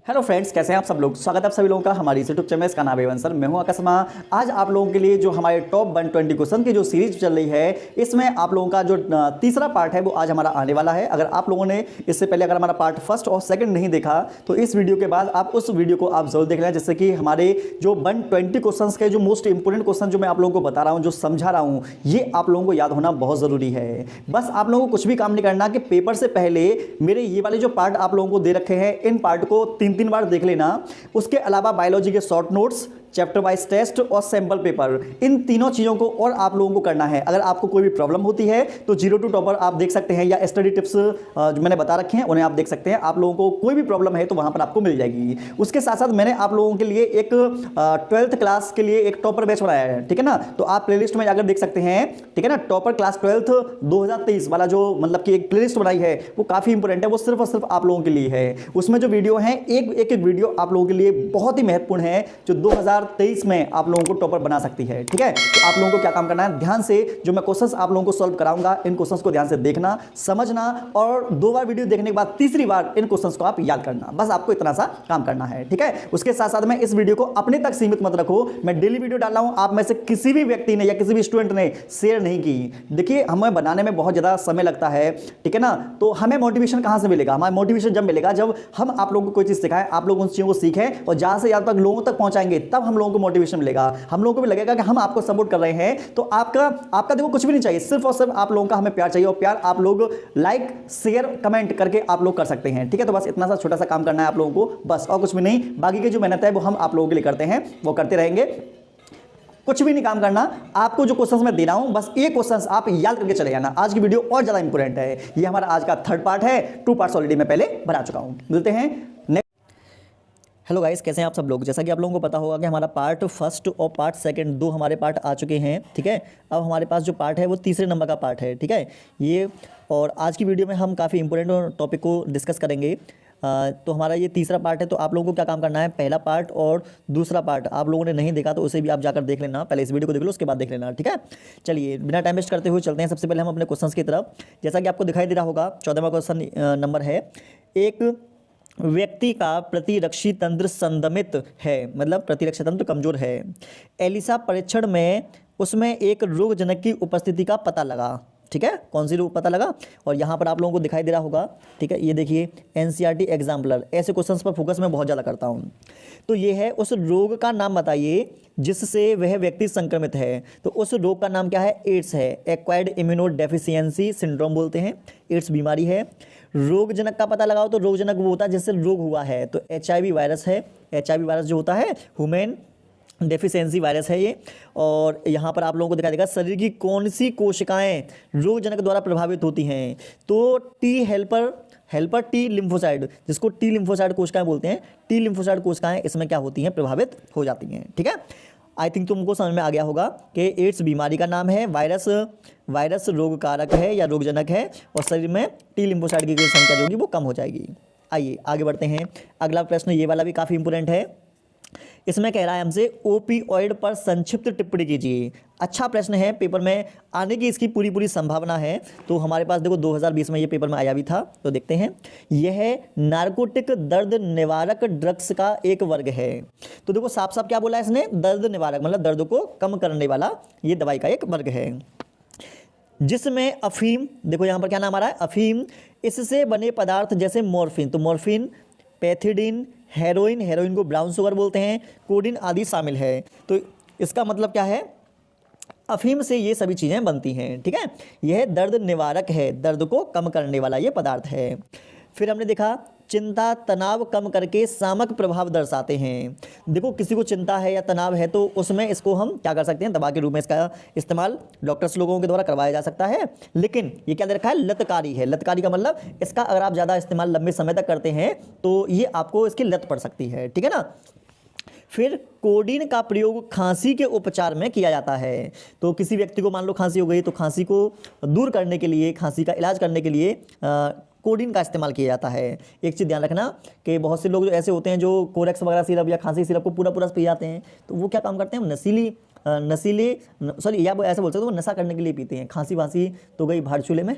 Hello friends, कैसे हैं आप सब लोग। स्वागत है आप सभी लोगों का हमारी यूट्यूब चैनल। इसका नाम है वंसल, मैं हूं आकाश। आज आप लोगों के लिए जो हमारे टॉप 120 क्वेश्चन की जो सीरीज चल रही है, इसमें आप लोगों का जो तीसरा पार्ट है वो आज हमारा आने वाला है। अगर आप लोगों ने इससे पहले अगर हमारा पार्ट फर्स्ट और सेकंड नहीं देखा तो इस वीडियो के बाद आप उस वीडियो को आप जरूर देख लें, जिससे कि हमारे जो 120 क्वेश्चन के जो मोस्ट इंपोर्टेंट क्वेश्चन जो मैं आप लोगों को बता रहा हूँ, जो समझा रहा हूँ, ये आप लोगों को याद होना बहुत जरूरी है। बस आप लोगों को कुछ भी काम नहीं करना कि पेपर से पहले मेरे ये वाले जो पार्ट आप लोगों को दे रखे हैं, इन पार्ट को 3-3 बार देख लेना। उसके अलावा बायोलॉजी के short notes, chapter wise test और सैंपल पेपर, इन तीनों चीज़ों को और आप लोगों को करना है। अगर आपको कोई भी प्रॉब्लम होती है तो जीरो टू टॉपर आप देख सकते हैं, या स्टडी टिप्स जो मैंने बता रखे हैं उन्हें आप देख सकते हैं। आप लोगों को कोई भी प्रॉब्लम है तो वहां पर आपको मिल जाएगी। उसके साथ साथ मैंने आप लोगों के लिए एक 12th क्लास के लिए एक टॉपर बैच बनाया है, ठीक है ना। तो आप प्लेलिस्ट में जाकर देख सकते हैं, ठीक है ना। टॉपर क्लास 12th 2023 वाला जो मतलब कि एक प्लेलिस्ट बनाई है वो काफ़ी इंपॉर्टेंट है, वो सिर्फ और सिर्फ आप लोगों के लिए है। उसमें जो वीडियो है एक वीडियो आप लोगों के लिए बहुत ही महत्वपूर्ण है, जो 2023 में आप लोगों को टॉपर बना सकती है, ठीक है। तो आप लोगों को क्या काम करना है, ध्यान से जो मैं क्वेश्चंस आप लोगों को सॉल्व कराऊंगा, इन क्वेश्चंस को ध्यान से देखना, समझना, और 2 बार वीडियो देखने के बाद तीसरी बार इन क्वेश्चंस को आप याद करना। बस आपको इतना सा काम करना है, ठीक है। उसके साथ साथ में इस वीडियो को अपने तक सीमित मत रखो। मैं डेली वीडियो डाल रहा हूं, आप में से किसी भी व्यक्ति ने या किसी भी स्टूडेंट ने शेयर नहीं की। देखिए, हमें बनाने में बहुत ज्यादा समय लगता है, ठीक है ना। तो हमें मोटिवेशन कहां से मिलेगा? हमारा मोटिवेशन जब मिलेगा जब हम आप लोगों को कोई चीज सिखाएं, आप लोग उन चीजों को सीखें और जहां से ज्यादा तक लोगों तक पहुंचाएंगे, तब हम लोगों को मोटिवेशन मिलेगा। हम लोगों को भी लगेगा कि हम आपको सपोर्ट कर रहे हैं। तो आपका देखो कुछ भी नहीं चाहिए, सिर्फ और सिर्फ आप लोगों का हमें प्यार चाहिए, और प्यार आप लोग लाइक शेयर कमेंट करके आप लोग कर सकते हैं, ठीक है। तो बस इतना सा छोटा सा काम करना है आप लोगों को, बस, और कुछ भी नहीं। बाकी की जो मेहनत है वो हम आप लोगों के लिए करते हैं, वो करते रहेंगे। कुछ भी नहीं काम करना, आपको जो क्वेश्चंस मैं दे रहा हूं बस ये क्वेश्चंस आप याद करके चले जाना। आज की वीडियो और ज्यादा इंपॉर्टेंट है। ये हमारा आज का 3rd पार्ट है, 2 पार्ट्स ऑलरेडी मैं पहले बना चुका हूं। मिलते हैं। हेलो गाइस, कैसे हैं आप सब लोग। जैसा कि आप लोगों को पता होगा कि हमारा पार्ट फर्स्ट और पार्ट सेकंड 2 हमारे पार्ट आ चुके हैं, ठीक है। अब हमारे पास जो पार्ट है वो तीसरे नंबर का पार्ट है, ठीक है ये। और आज की वीडियो में हम काफ़ी इंपॉर्टेंट टॉपिक को डिस्कस करेंगे। तो हमारा ये तीसरा पार्ट है। तो आप लोगों को क्या काम करना है, पहला पार्ट और दूसरा पार्ट आप लोगों ने नहीं देखा तो उसे भी आप जाकर देख लेना। पहले इस वीडियो को देख लो, उसके बाद देख लेना, ठीक है। चलिए, बिना टाइम वेस्ट करते हुए चलते हैं। सबसे पहले हम अपने क्वेश्चंस की तरफ। जैसा कि आपको दिखाई दे रहा होगा, 14वां क्वेश्चन नंबर है, एक व्यक्ति का प्रतिरक्षी तंत्र संदमित है, मतलब प्रतिरक्षा तंत्र कमजोर है। एलिसा परीक्षण में उसमें एक रोगजनक की उपस्थिति का पता लगा, ठीक है। कौन सी रोग पता लगा? और यहाँ पर आप लोगों को दिखाई दे रहा होगा, ठीक है। ये देखिए, एनसीईआरटी एग्जाम्पलर, ऐसे क्वेश्चंस पर फोकस मैं बहुत ज़्यादा करता हूँ। तो ये है, उस रोग का नाम बताइए जिससे वह व्यक्ति संक्रमित है। तो उस रोग का नाम क्या है? एड्स है। एक्वायर्ड इम्यूनो डेफिशिएंसी सिंड्रोम बोलते हैं, एड्स बीमारी है। रोगजनक का पता लगाओ, तो रोगजनक वो होता है जिससे रोग हुआ है, तो HIV वायरस है। HIV वायरस जो होता है ह्यूमन डेफिशिएंसी वायरस है ये। और यहाँ पर आप लोगों को दिखाई देगा शरीर की कौन सी कोशिकाएं रोगजनक द्वारा प्रभावित होती हैं। तो हेल्पर टी लिम्फोसाइड, जिसको टी लिम्फोसाइड कोशिकाएं बोलते हैं, टी लिम्फोसाइड कोशिकाएं इसमें क्या होती हैं? प्रभावित हो जाती हैं, ठीक है। आई थिंक तुमको समझ में आ गया होगा कि एड्स बीमारी का नाम है, वायरस रोग कारक है या रोगजनक है, और शरीर में टी लिम्फोसाइड की संख्या जो होगी वो कम हो जाएगी। आइए आगे बढ़ते हैं। अगला प्रश्न, ये वाला भी काफ़ी इंपॉर्टेंट है। इसमें कह रहा है हमसे ओपिओइड पर संक्षिप्त टिप्पणी कीजिए। अच्छा प्रश्न है, पेपर में आने की इसकी पूरी संभावना है। तो हमारे पास देखो 2020 में ये पेपर में आया भी था, तो देखते हैं। यह नार्कोटिक दर्द निवारक ड्रग्स का एक वर्ग है। तो देखो साफ साफ क्या बोला है इसने, दर्द निवारक मतलब दर्द को कम करने वाला ये दवाई का एक वर्ग है, जिसमें अफीम, देखो यहाँ पर क्या नाम आ रहा है, अफीम, इससे बने पदार्थ जैसे मॉर्फिन, तो मॉर्फिन, पैथिडीन, हेरोइन को ब्राउन शुगर बोलते हैं, कोडीन आदि शामिल है। तो इसका मतलब क्या है, अफीम से ये सभी चीज़ें बनती हैं, ठीक है। यह दर्द निवारक है, दर्द को कम करने वाला ये पदार्थ है। फिर हमने देखा चिंता तनाव कम करके सामक प्रभाव दर्शाते हैं। देखो किसी को चिंता है या तनाव है तो उसमें इसको हम क्या कर सकते हैं, दवा के रूप में इसका इस्तेमाल डॉक्टर्स लोगों के द्वारा करवाया जा सकता है। लेकिन ये क्या दे रखा है, लतकारी है। लतकारी का मतलब इसका अगर आप ज़्यादा इस्तेमाल लंबे समय तक करते हैं तो ये आपको इसकी लत पड़ सकती है, ठीक है ना। फिर कोडीन का प्रयोग खांसी के उपचार में किया जाता है। तो किसी व्यक्ति को मान लो खांसी हो गई, तो खांसी को दूर करने के लिए, खांसी का इलाज करने के लिए कोडीन का इस्तेमाल किया जाता है। एक चीज़ ध्यान रखना कि बहुत से लोग जो ऐसे होते हैं जो कोरेक्स वगैरह सिरप या खांसी सिरप को पूरा पी जाते हैं, तो वो क्या काम करते हैं, नशीले सॉरी या ऐसे बोल सकते हो, नशा करने के लिए पीते हैं। खांसी वांसी तो गई भाड़ चूल्हे में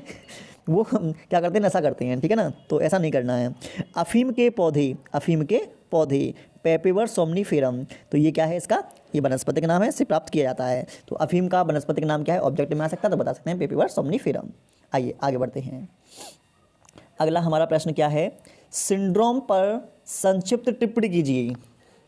वो क्या करते हैं, नशा करते हैं, ठीक है ना। तो ऐसा नहीं करना है। अफीम के पौधे, पेपेवर सोमनीफेरम। तो ये क्या है इसका, ये वनस्पति का नाम है, इससे प्राप्त किया जाता है। तो अफीम का वनस्पति का नाम क्या है, ऑब्जेक्ट में आ सकता है, तो बता सकते हैं पेपेवर सोमनीफेरम। आइए आगे बढ़ते हैं। अगला हमारा प्रश्न क्या है, सिंड्रोम पर संक्षिप्त टिप्पणी कीजिए।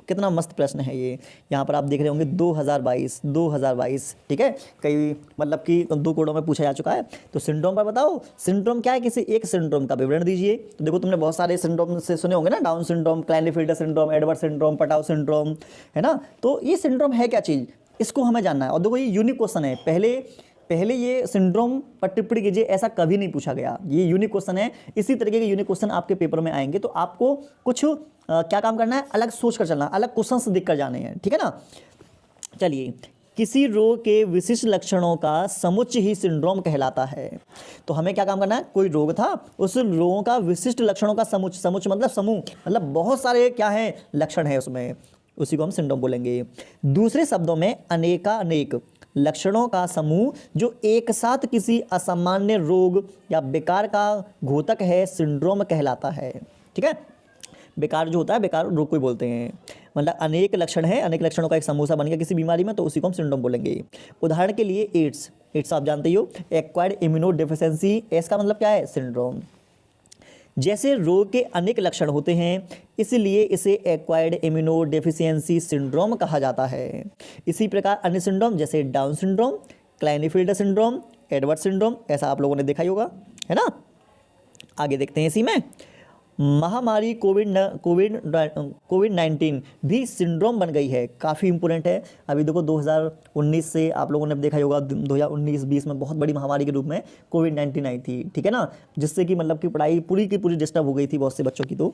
कितना मस्त प्रश्न है ये। यहाँ पर आप देख रहे होंगे 2022, ठीक है, कई मतलब कि 2 कोड़ों में पूछा जा चुका है। तो सिंड्रोम पर बताओ, सिंड्रोम क्या है, किसी एक सिंड्रोम का विवरण दीजिए। तो देखो तुमने बहुत सारे सिंड्रोम से सुने होंगे ना, Down syndrome, Klinefelter syndrome, Edward syndrome, Patau syndrome, है ना। तो ये सिंड्रोम है क्या चीज़, इसको हमें जानना है। और देखो ये यूनिक क्वेश्चन है, पहले ये सिंड्रोम पर टिप्पणी कीजिए ऐसा कभी नहीं पूछा गया, ये यूनिक क्वेश्चन है। इसी तरीके के यूनिक क्वेश्चन आपके पेपर में आएंगे, तो आपको कुछ क्या काम करना है, अलग सोच कर चलना, अलग क्वेश्चंस दिख कर जाने हैं, ठीक है ना। चलिए, किसी रोग के विशिष्ट लक्षणों का समुच्चय ही सिंड्रोम कहलाता है। तो हमें क्या काम करना है, कोई रोग था, उस रोगों का विशिष्ट लक्षणों का समुच्चय मतलब समूह, मतलब बहुत सारे क्या है लक्षण है उसमें, उसी को हम सिंड्रोम बोलेंगे। दूसरे शब्दों में अनेक लक्षणों का समूह जो एक साथ किसी असामान्य रोग या विकार का घोतक है, सिंड्रोम कहलाता है, ठीक है। विकार जो होता है, विकार रोग को बोलते हैं, मतलब अनेक लक्षण है, अनेक लक्षणों का एक समूह सा बन गया किसी बीमारी में, तो उसी को हम सिंड्रोम बोलेंगे। उदाहरण के लिए एड्स आप जानते ही हो, एक्वायर्ड इम्यूनो डेफिशिएंसी, इसका मतलब क्या है, सिंड्रोम। जैसे रोग के अनेक लक्षण होते हैं, इसलिए इसे एक्वायर्ड इम्यूनो डेफिशिएंसी सिंड्रोम कहा जाता है। इसी प्रकार अन्य सिंड्रोम जैसे Down syndrome, Klinefelter syndrome, Edward syndrome, ऐसा आप लोगों ने देखा ही होगा, है ना। आगे देखते हैं, इसी में महामारी कोविड-19 भी सिंड्रोम बन गई है, काफ़ी इंपॉर्टेंट है। अभी देखो 2019 से आप लोगों ने देखा ही होगा, 2019-20 में बहुत बड़ी महामारी के रूप में कोविड-19 आई थी, ठीक है ना, जिससे कि मतलब कि पढ़ाई पूरी की पूरी डिस्टर्ब हो गई थी बहुत से बच्चों की। तो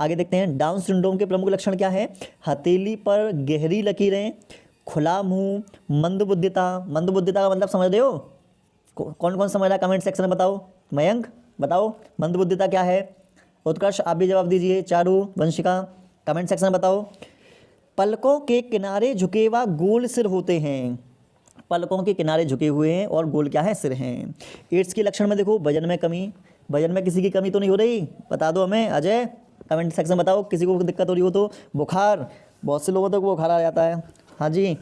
आगे देखते हैं, डाउन सिंड्रोम के प्रमुख लक्षण क्या है, हथेली पर गहरी लकीरें, खुला मुँह, मंदबुद्धिता का मतलब समझ रहे हो, कौन कौन समझ रहा है कमेंट सेक्शन में बताओ। मयंक बताओ मंदबुद्धिता क्या है, उत्कर्ष आप भी जवाब दीजिए, चारू, वंशिका कमेंट सेक्शन में बताओ। पलकों के किनारे झुके हुआ गोल सिर होते हैं, पलकों के किनारे झुके हुए हैं और गोल क्या है, सिर हैं। एड्स के लक्षण में देखो, वजन में कमी, वजन में किसी की कमी तो नहीं हो रही, बता दो हमें, अजय कमेंट सेक्शन में बताओ, किसी को दिक्कत हो रही हो तो। बुखार, बहुत से लोगों तक बुखार आ जाता है, हाँ जी।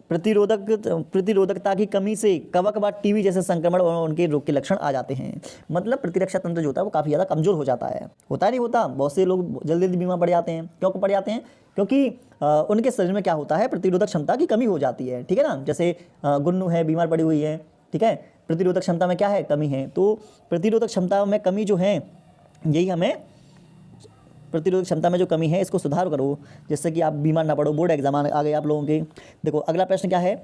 प्रतिरोधकता की कमी से कवक व टीबी जैसे संक्रमण और उनके रोग के लक्षण आ जाते हैं, मतलब प्रतिरक्षा तंत्र जो होता है वो काफ़ी ज़्यादा कमज़ोर हो जाता है, होता नहीं होता, बहुत से लोग जल्दी बीमार पड़ जाते हैं। क्यों पड़ जाते हैं, क्योंकि उनके शरीर में क्या होता है, प्रतिरोधक क्षमता की कमी हो जाती है, ठीक है ना। जैसे गुन्नू है, बीमार पड़ी हुई है, ठीक है, प्रतिरोधक क्षमता में क्या है, कमी है। तो प्रतिरोधक क्षमता में कमी जो है, यही हमें प्रतिरोधक क्षमता में जो कमी है इसको सुधार करो, जिससे कि आप बीमार ना पड़ो, बोर्ड एग्जाम आ गए आप लोगों के। देखो अगला प्रश्न क्या है,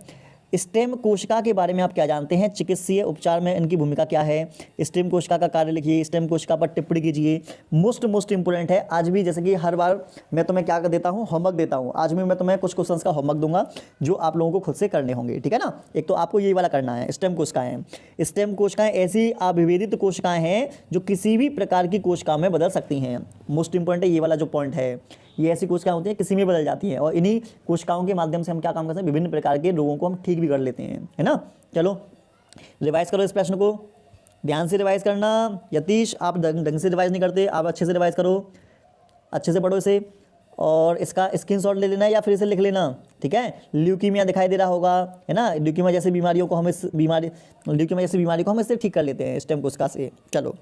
स्टेम कोशिका के बारे में आप क्या जानते हैं, चिकित्सीय उपचार में इनकी भूमिका क्या है। स्टेम कोशिका का कार्य लिखिए, स्टेम कोशिका पर टिप्पणी कीजिए। मोस्ट इंपोर्टेंट है। आज भी जैसे कि हर बार मैं तुम्हें क्या कर देता हूँ, होमवर्क देता हूँ, आज भी मैं तुम्हें कुछ क्वेश्चंस का होमवर्क दूंगा जो आप लोगों को खुद से करने होंगे, ठीक है ना। एक तो आपको यही वाला करना है, स्टेम कोशिकाएं। स्टेम कोशिकाएं ऐसी अविभेदित कोशिकाएं हैं जो किसी भी प्रकार की कोशिका में बदल सकती हैं। मोस्ट इंपोर्टेंट है ये वाला जो पॉइंट है, ये ऐसी कोशिकाएं होती हैं किसी में बदल जाती हैं, और इन्हीं कोशिकाओं के माध्यम से हम क्या काम करते हैं, विभिन्न प्रकार के रोगों को हम ठीक भी कर लेते हैं, है ना। चलो रिवाइज करो इस प्रश्न को, ध्यान से रिवाइज करना। यतीश आप ढंग से रिवाइज नहीं करते, आप अच्छे से रिवाइज करो, अच्छे से पढ़ो इसे, और इसका स्क्रीनशॉट ले लेना या फिर इसे लिख लेना, ठीक है। ल्यूकीमिया दिखाई दे रहा होगा, है ना, ल्यूकीमिया जैसी बीमारियों को हम ल्यूकीमिया जैसी बीमारी को हम इससे ठीक कर लेते हैं, स्टेम कोशिका से। चलो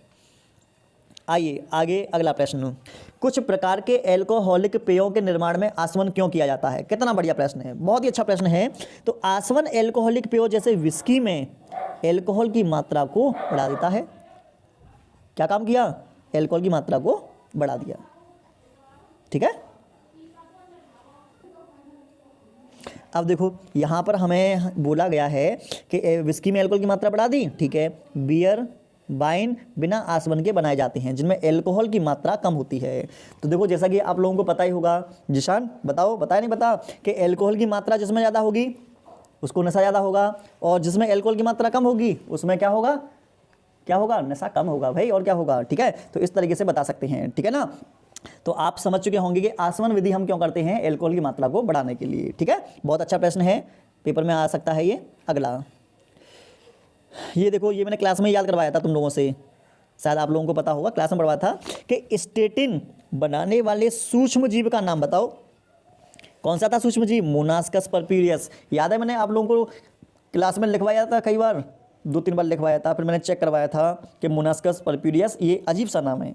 आइए आगे, अगला प्रश्न, कुछ प्रकार के एल्कोहलिक पेयों के निर्माण में आसवन क्यों किया जाता है। कितना बढ़िया प्रश्न है, बहुत ही अच्छा प्रश्न है। तो आसवन एल्कोहलिक पेयों जैसे विस्की में एल्कोहल की मात्रा को बढ़ा देता है। क्या काम किया, एल्कोहल की मात्रा को बढ़ा दिया, ठीक है। अब देखो यहाँ पर हमें बोला गया है कि विस्की में एल्कोहल की मात्रा बढ़ा दी, ठीक है। बियर, वाइन बिना आसवन के बनाए जाते हैं जिनमें एल्कोहल की मात्रा कम होती है। तो देखो जैसा कि आप लोगों को पता ही होगा, जिशान बताओ, बताया नहीं पता, कि एल्कोहल की मात्रा जिसमें ज़्यादा होगी उसको नशा ज़्यादा होगा, और जिसमें एल्कोहल की मात्रा कम होगी उसमें क्या होगा, क्या होगा, नशा कम होगा भाई, और क्या होगा, ठीक है। तो इस तरीके से बता सकते हैं, ठीक है ना। तो आप समझ चुके होंगे कि आसवन विधि हम क्यों करते हैं, एल्कोहल की मात्रा को बढ़ाने के लिए, ठीक है। बहुत अच्छा प्रश्न है, पेपर में आ सकता है ये। अगला ये देखो, ये मैंने क्लास में याद करवाया था तुम लोगों से, शायद आप लोगों को पता होगा, क्लास में पढ़वाया था कि स्टेटिन बनाने वाले सूक्ष्म जीव का नाम बताओ। कौन सा था सूक्ष्म जीव? Monascus purpureus. याद है मैंने आप लोगों को क्लास में लिखवाया था, कई बार 2-3 बार लिखवाया था, फिर मैंने चेक करवाया था कि मोनास्कस परप्यूरियस ये अजीब सा नाम है।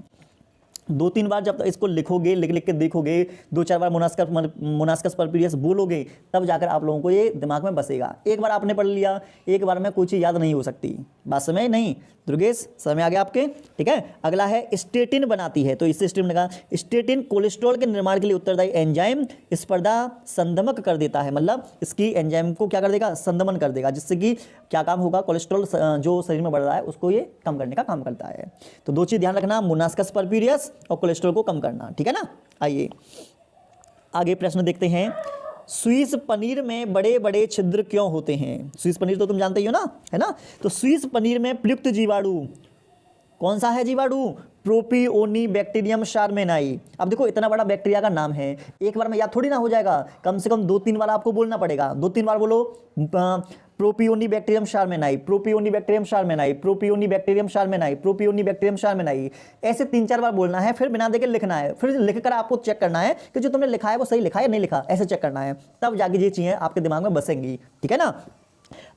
2-3 बार जब इसको लिखोगे, लिख लिख के देखोगे, 2-4 बार मोनास्कस परप्यूरियस बोलोगे, तब जाकर आप लोगों को ये दिमाग में बसेगा। एक बार आपने पढ़ लिया, एक बार में कोई चीज़ याद नहीं हो सकती। बात समझ नहीं दुर्गेश? समझ आ गया आपके? ठीक है। अगला है स्टेटिन बनाती है, तो इससे स्टेटिन ने कहा स्टेटिन कोलेस्ट्रॉल के निर्माण के लिए उत्तरदायी एंजाइम स्पर्धा संदमक कर देता है, मतलब इसकी एंजाइम को क्या कर देगा? संदमन कर देगा, जिससे कि क्या काम होगा? कोलेस्ट्रॉल जो शरीर में बढ़ रहा है उसको ये कम करने का काम करता है। तो 2 चीज़ ध्यान रखना, मोनास्कस परप्यूरियस और कोलेस्ट्रॉल को कम करना, ठीक है ना। आइए आगे प्रश्न देखते हैं। स्विस पनीर में बड़े बड़े छिद्र क्यों होते हैं? स्विस पनीर तो तुम जानते ही हो ना, है ना। तो स्विस पनीर में प्रयुक्त जीवाणु कौन सा है? जीवाणु प्रोपियोनिबैक्टीरियम शारमेनाई। अब देखो इतना बड़ा बैक्टीरिया का नाम है, एक बार में याद थोड़ी ना हो जाएगा, कम से कम 2-3 बार आपको बोलना पड़ेगा। 2-3 बार बोलो, प्रोपियोनिबैक्टीरियम शारमेनाई, प्रोपियोनिबैक्टीरियम शारमेनाई, प्रोपियोनिबैक्टीरियम शारमेनाई, प्रोपियोनिबैक्टीरियम शारमेनाई, ऐसे 3-4 बार बोलना है, फिर बिना देखे लिखना है, फिर लिखकर आपको चेक करना है कि जो तुमने लिखा है वो सही लिखा है या नहीं लिखा, ऐसे चेक करना है, तब जाके ये चीज़ें आपके दिमाग में बसेंगी, ठीक है ना।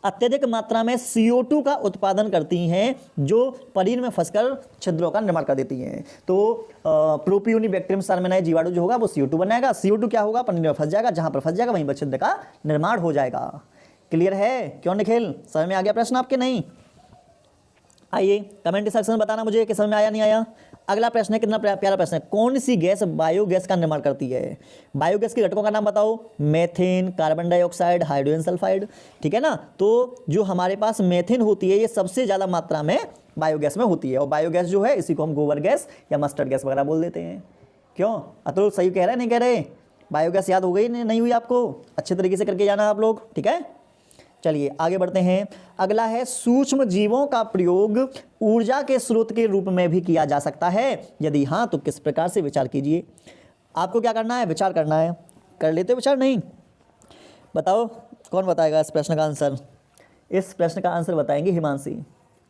अत्यधिक मात्रा में CO2 का उत्पादन करती हैं, जो पनीर में फंसकर छिद्रों का निर्माण कर देती हैं। तो प्रोपियोनिबैक्टीरियम शारमेनाई जीवाणु जो होगा वो CO2 बनाएगा, CO2 क्या होगा? पनीर में फंस जाएगा, जहां पर फंस जाएगा वहीं पर छिद्र का निर्माण हो जाएगा। क्लियर है? क्यों निखिल, समझ में आ गया प्रश्न आपके? नहीं? आइए कमेंट सेक्शन में बताना मुझे कि समझ में आया नहीं आया। अगला प्रश्न है, कितना प्यारा प्रश्न है, कौन सी गैस बायोगैस का निर्माण करती है? बायोगैस के घटकों का नाम बताओ। Methane, carbon dioxide, hydrogen sulphide, ठीक है ना। तो जो हमारे पास मेथेन होती है ये सबसे ज़्यादा मात्रा में बायोगैस में होती है, और बायोगैस जो है इसी को हम गोबर गैस या मस्टर्ड गैस वगैरह बोल देते हैं। क्यों अतुल, सही कह रहे हैं नहीं कह रहे? बायोगैस याद हो गई नहीं हुई आपको? अच्छे तरीके से करके जाना आप लोग, ठीक है। चलिए आगे बढ़ते हैं। अगला है, सूक्ष्म जीवों का प्रयोग ऊर्जा के स्रोत के रूप में भी किया जा सकता है, यदि हाँ तो किस प्रकार से? विचार कीजिए। आपको क्या करना है? विचार करना है। कर लेते हो विचार? नहीं? बताओ कौन बताएगा इस प्रश्न का आंसर? इस प्रश्न का आंसर बताएंगे हिमांशी।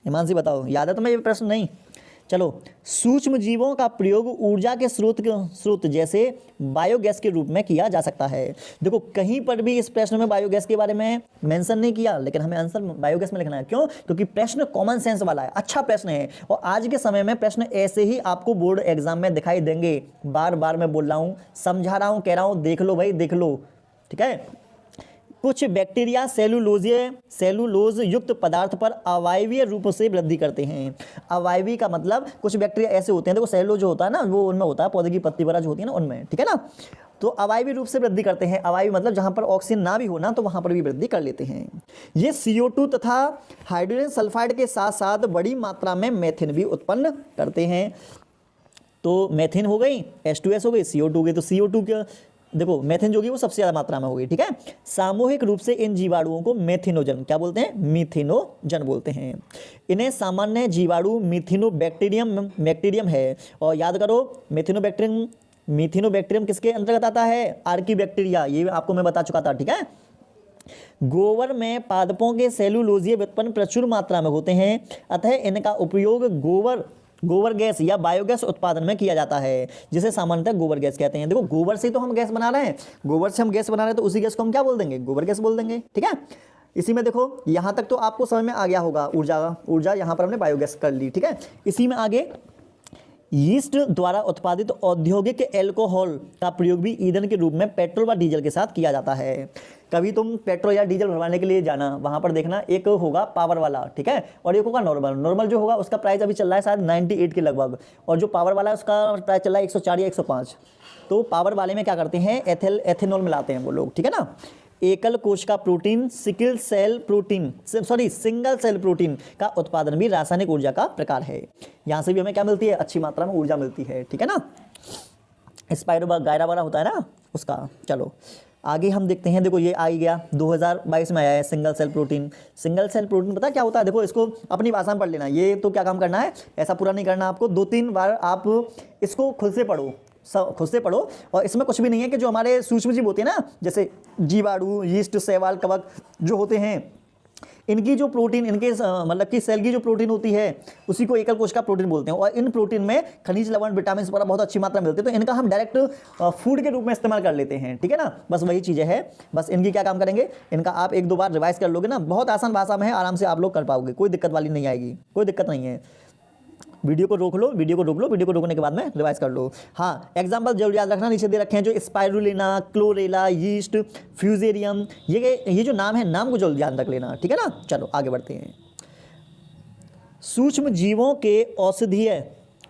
हिमांशी बताओ, याद है तुम्हें ये प्रश्न? नहीं? चलो, सूक्ष्म जीवों का प्रयोग ऊर्जा के स्रोत जैसे बायोगैस के रूप में किया जा सकता है। देखो कहीं पर भी इस प्रश्न में बायोगैस के बारे में मेंशन नहीं किया, लेकिन हमें आंसर बायोगैस में लिखना है। क्यों? क्योंकि प्रश्न कॉमन सेंस वाला है, अच्छा प्रश्न है, और आज के समय में प्रश्न ऐसे ही आपको बोर्ड एग्जाम में दिखाई देंगे। बार बार मैं बोल रहा हूँ, समझा रहा हूँ, कह रहा हूँ, देख लो भाई, देख लो, ठीक है। कुछ बैक्टीरिया सेलुलोज युक्त पदार्थ पर अवायवीय रूप से वृद्धि करते हैं। अवायवी का मतलब कुछ बैक्टीरिया ऐसे होते हैं, देखो सेलुलोज जो होता है ना वो उनमें होता है, पौधे की पत्ती वगैरह जो होती है ना उनमें, ठीक है ना। तो अवायवी रूप से वृद्धि करते हैं। अवायवी मतलब जहां पर ऑक्सीजन ना भी हो ना तो वहां पर भी वृद्धि कर लेते हैं। ये CO2 तथा हाइड्रोजन सल्फाइड के साथ साथ बड़ी मात्रा में मेथेन भी उत्पन्न करते हैं। तो मेथेन हो गई, H2S हो गई, CO2 हो गई। तो CO2 क्या, देखो मेथेन जो होगी वो सबसे ज़्यादा मात्रा में होगी, ठीक है। सामूहिक रूप से इन जीवाणुओं को मेथिनोजन क्या बोलते हैं? मीथेनोजन बोलते हैं। इन्हें सामान्य जीवाणु बैक्टीरियम है। और याद करो मीथिनोबैक्टीरियम किसके अंतर्गत आता है? आर्कीबैक्टीरिया, ये आपको मैं बता चुका था, ठीक है। गोबर में पादपों के सेलुलोजीय व्युत्पन्न प्रचुर मात्रा में होते हैं, अतः इनका उपयोग गोबर गैस या बायोगैस उत्पादन में किया जाता है, जिसे सामान्यतः गोबर गैस कहते हैं। देखो गोबर से तो हम गैस बना रहे हैं, गोबर से हम गैस बना रहे हैं, तो उसी गैस को हम क्या बोल देंगे? गोबर गैस बोल देंगे, ठीक है। इसी में देखो यहाँ तक तो आपको समझ में आ गया होगा। ऊर्जा यहाँ पर हमने बायोगैस कर ली, ठीक है। इसी में आगे यीस्ट द्वारा उत्पादित औद्योगिक एल्कोहल का प्रयोग भी ईंधन के रूप में पेट्रोल व डीजल के साथ किया जाता है। कभी तुम पेट्रोल या डीजल भरवाने के लिए जाना, वहाँ पर देखना एक होगा पावर वाला, ठीक है, और एक होगा नॉर्मल जो होगा उसका प्राइस अभी चल रहा है शायद 98 के लगभग, और जो पावर वाला है उसका प्राइस चल रहा है 104 या 105। तो पावर वाले में क्या करते हैं? एथेनॉल मिलाते हैं वो लोग, ठीक है ना। एकल कोश का प्रोटीन सिंगल सेल प्रोटीन का उत्पादन भी रासायनिक ऊर्जा का प्रकार है। यहाँ से भी हमें क्या मिलती है? अच्छी मात्रा में ऊर्जा मिलती है, ठीक है ना। स्पाइरो गायरा वाला होता है ना उसका। चलो आगे हम देखते हैं। देखो ये आ ही गया, 2022 में आया है single cell protein. Single cell protein पता क्या होता है? देखो इसको अपनी भाषा में पढ़ लेना। ये तो क्या काम करना है, ऐसा पूरा नहीं करना आपको, 2-3 बार आप इसको खुद से पढ़ो। और इसमें कुछ भी नहीं है कि जो हमारे सूक्ष्म जीव होते हैं ना, जैसे जीवाणु, यीस्ट, शैवाल, कवक जो होते हैं, इनकी जो प्रोटीन, इनके मतलब कि सेल की जो प्रोटीन होती है उसी को एकल कोशिका प्रोटीन बोलते हैं, और इन प्रोटीन में खनिज, लवण, विटामिन वगैरह बहुत अच्छी मात्रा में मिलते हैं, तो इनका हम डायरेक्ट फूड के रूप में इस्तेमाल कर लेते हैं, ठीक है ना। बस वही चीज़ें है, बस इनकी क्या काम करेंगे, इनका आप एक दो बार रिवाइज कर लोगे ना, बहुत आसान भाषा में है, आराम से आप लोग कर पाओगे, कोई दिक्कत वाली नहीं आएगी, कोई दिक्कत नहीं है। वीडियो को रोक लो, वीडियो को रोक लो, वीडियो को रोकने के बाद में रिवाइज कर लो। हाँ, एग्जाम्पल जरूर याद रखना, नीचे दे रखे हैं जो स्पाइरुलिना, क्लोरेला, यीस्ट, फ्यूजेरियम, ये जो नाम है, नाम को जल्दी ध्यान रख लेना, ठीक है ना। चलो आगे बढ़ते हैं। सूक्ष्म जीवों के औषधीय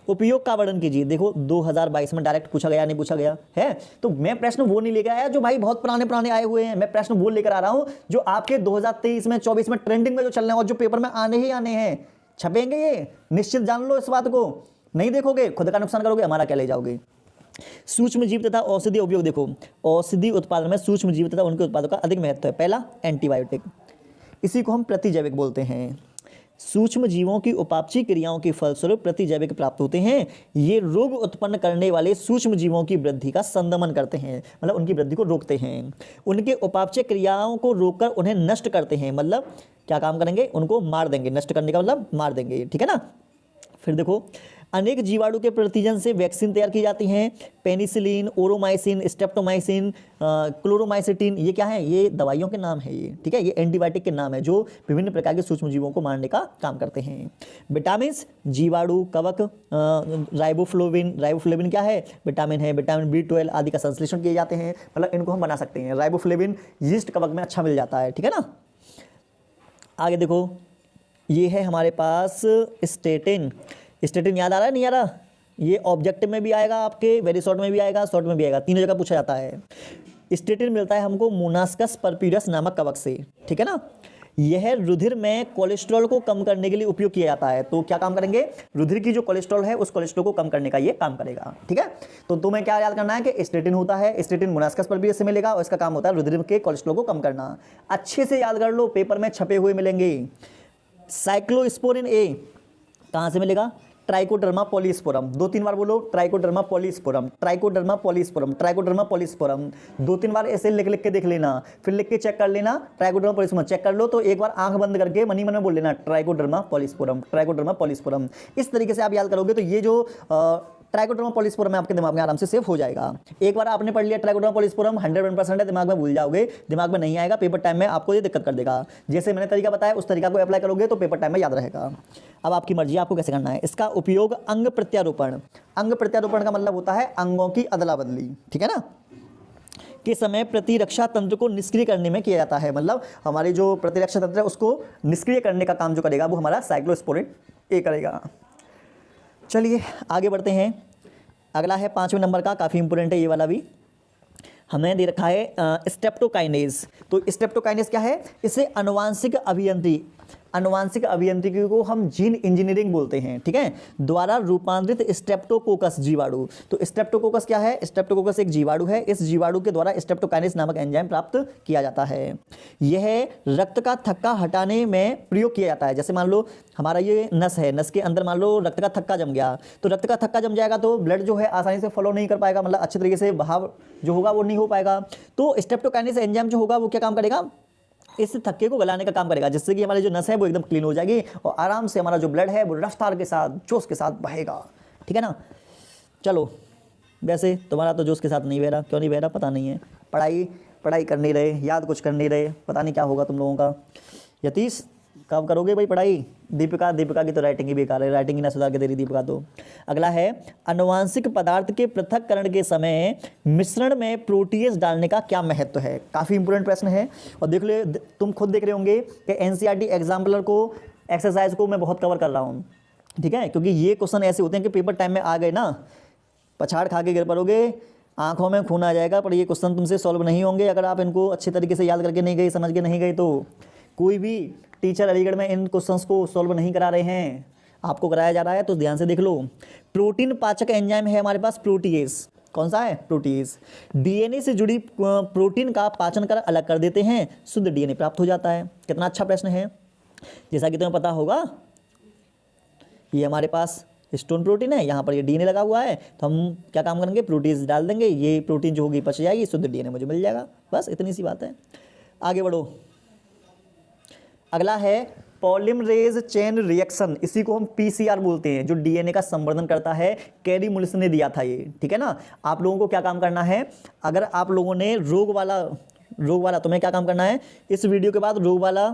उपयोग का वर्णन कीजिए। देखो 2022 में डायरेक्ट पूछा गया, नहीं पूछा गया है, तो मैं प्रश्न वो नहीं लेकर आया जो भाई बहुत पुराने आए हुए हैं, मैं प्रश्न वो लेकर आ रहा हूं जो आपके 2023 में, 24 में ट्रेंडिंग में जो चल रहे हैं और जो पेपर में आने ही आने हैं, छपेंगे ये, निश्चित जान लो इस बात को। नहीं देखोगे खुद का नुकसान करोगे, हमारा क्या ले जाओगे। सूक्ष्म जीव तथा औषधि उपयोग। देखो औषधि उत्पादन में सूक्ष्म जीव तथा उनके उत्पादों का अधिक महत्व है। पहला एंटीबायोटिक, इसी को हम प्रतिजैविक बोलते हैं। सूक्ष्म जीवों की उपापचय क्रियाओं के फलस्वरूप प्रतिजैविक प्राप्त होते हैं। ये रोग उत्पन्न करने वाले सूक्ष्म जीवों की वृद्धि का संदमन करते हैं, मतलब उनकी वृद्धि को रोकते हैं। उनके उपापचय क्रियाओं को रोककर उन्हें नष्ट करते हैं, मतलब क्या काम करेंगे, उनको मार देंगे। नष्ट करने का मतलब मार देंगे, ठीक है ना। फिर देखो अनेक जीवाणु के प्रतिजन से वैक्सीन तैयार की जाती हैं। पेनिसिलिन, ओरोमाइसिन, स्ट्रेप्टोमाइसिन, क्लोरोमाइसिटिन, ये क्या है, ये दवाइयों के नाम है ये, ठीक है। ये एंटीबायोटिक के नाम है जो विभिन्न प्रकार के सूक्ष्म जीवों को मारने का काम करते हैं। विटामिन, जीवाणु कवक, राइबोफ्लेविन क्या है, विटामिन है। विटामिन B12 आदि का संश्लेषण किए जाते हैं, मतलब इनको हम बना सकते हैं। राइबोफ्लेविन यीस्ट कवक में अच्छा मिल जाता है, ठीक है ना। आगे देखो ये है हमारे पास स्टेटिन। स्टेटिन याद आ रहा है, नहीं आ रहा, ये ऑब्जेक्टिव में भी आएगा आपके, वेरी शॉर्ट में भी आएगा, शॉर्ट में भी आएगा, तीनों जगह पूछा जाता है। स्टेटिन मिलता है हमको मोनास्कस परप्यूरस नामक कवक से, ठीक है ना। यह रुधिर में कोलेस्ट्रॉल को कम करने के लिए उपयोग किया जाता है। तो क्या काम करेंगे, रुधिर की जो कोलेस्ट्रॉल है उस कोलेस्ट्रॉल को कम करने का ये काम करेगा, ठीक है। तो तुम्हें क्या याद करना है कि स्टेटिन होता है, स्टेटिन मोनास्कस परप्यूरस से मिलेगा और इसका काम होता है रुधिर के कोलेस्ट्रॉल को कम करना। अच्छे से याद कर लो, पेपर में छपे हुए मिलेंगे। साइक्लोस्पोरिन ए कहाँ से मिलेगा, ट्राइकोडर्मा पॉलीस्पोरम, 2-3 बार बोलो, trichoderma polysporum, trichoderma polysporum, trichoderma polysporum, 2-3 बार ऐसे लिख के देख लेना, फिर लिख के चेक कर लेना। ट्राइकोडर्मा पॉलीस्पोरम चेक कर लो तो एक बार आंख बंद करके मनी मन में बोल लेना, ट्राइकोडर्मा पॉलीस्पोरम, ट्राइकोडर्मा पॉलीस्पोरम। इस तरीके से आप याद करोगे तो ये जो ट्राइकोडर्मा पॉलीस्पोरम में आपके दिमाग में आराम से सेव हो जाएगा। एक बार आपने पढ़ लिया ट्राइकोडर्मा पॉलीस्पोरम 100% है, दिमाग में भूल जाओगे, दिमाग में नहीं आएगा, पेपर टाइम में आपको ये दिक्कत कर देगा। जैसे मैंने तरीका बताया उस तरीका को अप्लाई करोगे तो पेपर टाइम में याद रहेगा। अब आपकी मर्जी, आपको कैसे करना है। इसका उपयोग अंग प्रत्यारोपण, अंग प्रत्यारोपण का मतलब होता है अंगों की अदला बदली, ठीक है ना, के समय प्रतिरक्षा तंत्र को निष्क्रिय करने में किया जाता है। मतलब हमारी जो प्रतिरक्षा तंत्र है उसको निष्क्रिय करने का काम जो करेगा वो हमारा साइक्लोस्पोरिन ए करेगा। चलिए आगे बढ़ते हैं। अगला है 5वें नंबर का, काफ़ी इंपॉर्टेंट है ये वाला भी, हमें दे रखा है स्ट्रेप्टोकाइनेज। तो स्ट्रेप्टोकाइनेज क्या है, इसे आनुवांशिक अभियांत्रिकी को हम जीन इंजीनियरिंग बोलते हैं, ठीक है, द्वारा रूपांतरित स्ट्रेप्टोकोकस जीवाणु। तो स्ट्रेप्टोकोकस क्या है, स्ट्रेप्टोकोकस एक जीवाणु है, इस जीवाणु के द्वारा स्ट्रेप्टोकाइनेज नामक एंजाइम प्राप्त किया जाता है। यह रक्त का थक्का हटाने में प्रयोग किया जाता है। जैसे मान लो हमारा ये नस है, नस के अंदर मान लो रक्त का थक्का जम गया, तो रक्त का थक्का जम जाएगा तो ब्लड जो है आसानी से फ्लो नहीं कर पाएगा, मतलब अच्छे तरीके से बहाव जो होगा वो नहीं हो पाएगा। तो स्ट्रेप्टोकाइनेज एंजाइम जो होगा वो क्या काम करेगा, इस थक्के को गलाने का काम करेगा, जिससे कि हमारी जो नस है वो एकदम क्लीन हो जाएगी और आराम से हमारा जो ब्लड है वो रफ्तार के साथ, जोश के साथ बहेगा, ठीक है ना। चलो वैसे तुम्हारा तो जोश के साथ नहीं बह रहा, क्यों नहीं बह रहा पता नहीं है, पढ़ाई कर नहीं रहे, याद कुछ कर नहीं रहे, पता नहीं क्या होगा तुम लोगों का। यतीश कब करोगे भाई पढ़ाई। दीपिका की तो राइटिंग ही बेकार है, राइटिंग ही ना सुधार के दे रही दीपिका तो। अगला है आनुवांशिक पदार्थ के पृथक्करण के समय मिश्रण में प्रोटीएज डालने का क्या महत्व है। काफ़ी इंपोर्टेंट प्रश्न है और देख ले, तुम खुद देख रहे होंगे कि एनसीईआरटी एग्जाम्पलर को एक्सरसाइज को मैं बहुत कवर कर रहा हूँ, ठीक है, क्योंकि ये क्वेश्चन ऐसे होते हैं कि पेपर टाइम में आ गए ना, पछाड़ खा के गिर पड़ोगे, आंखों में खून आ जाएगा, पर ये क्वेश्चन तुमसे सॉल्व नहीं होंगे अगर आप इनको अच्छे तरीके से याद करके नहीं गए, समझ के नहीं गए। तो कोई भी टीचर अलीगढ़ में इन क्वेश्चंस को सॉल्व नहीं करा रहे हैं, आपको कराया जा रहा है, तो ध्यान से देख लो। प्रोटीन पाचक एंजाइम है हमारे पास प्रोटीएज। कौन सा है, प्रोटीएज। डीएनए से जुड़ी प्रोटीन का पाचन कर अलग कर देते हैं, शुद्ध डीएनए प्राप्त हो जाता है। कितना अच्छा प्रश्न है। जैसा कि तुम्हें पता होगा ये हमारे पास स्टोन प्रोटीन है, यहाँ पर ये डीएनए लगा हुआ है, तो हम क्या काम करेंगे, प्रोटीज डाल देंगे, ये प्रोटीन जो होगी पच जाएगी, शुद्ध डीएनए मुझे मिल जाएगा, बस इतनी सी बात है। आगे बढ़ो। अगला है पॉलीमरेज चेन रिएक्शन, इसी को हम पीसीआर बोलते हैं, जो डीएनए का संवर्धन करता है। कैरी मुलिस ने दिया था ये, ठीक है ना। आप लोगों को क्या काम करना है, अगर आप लोगों ने रोग वाला तुम्हें क्या काम करना है, इस वीडियो के बाद रोग वाला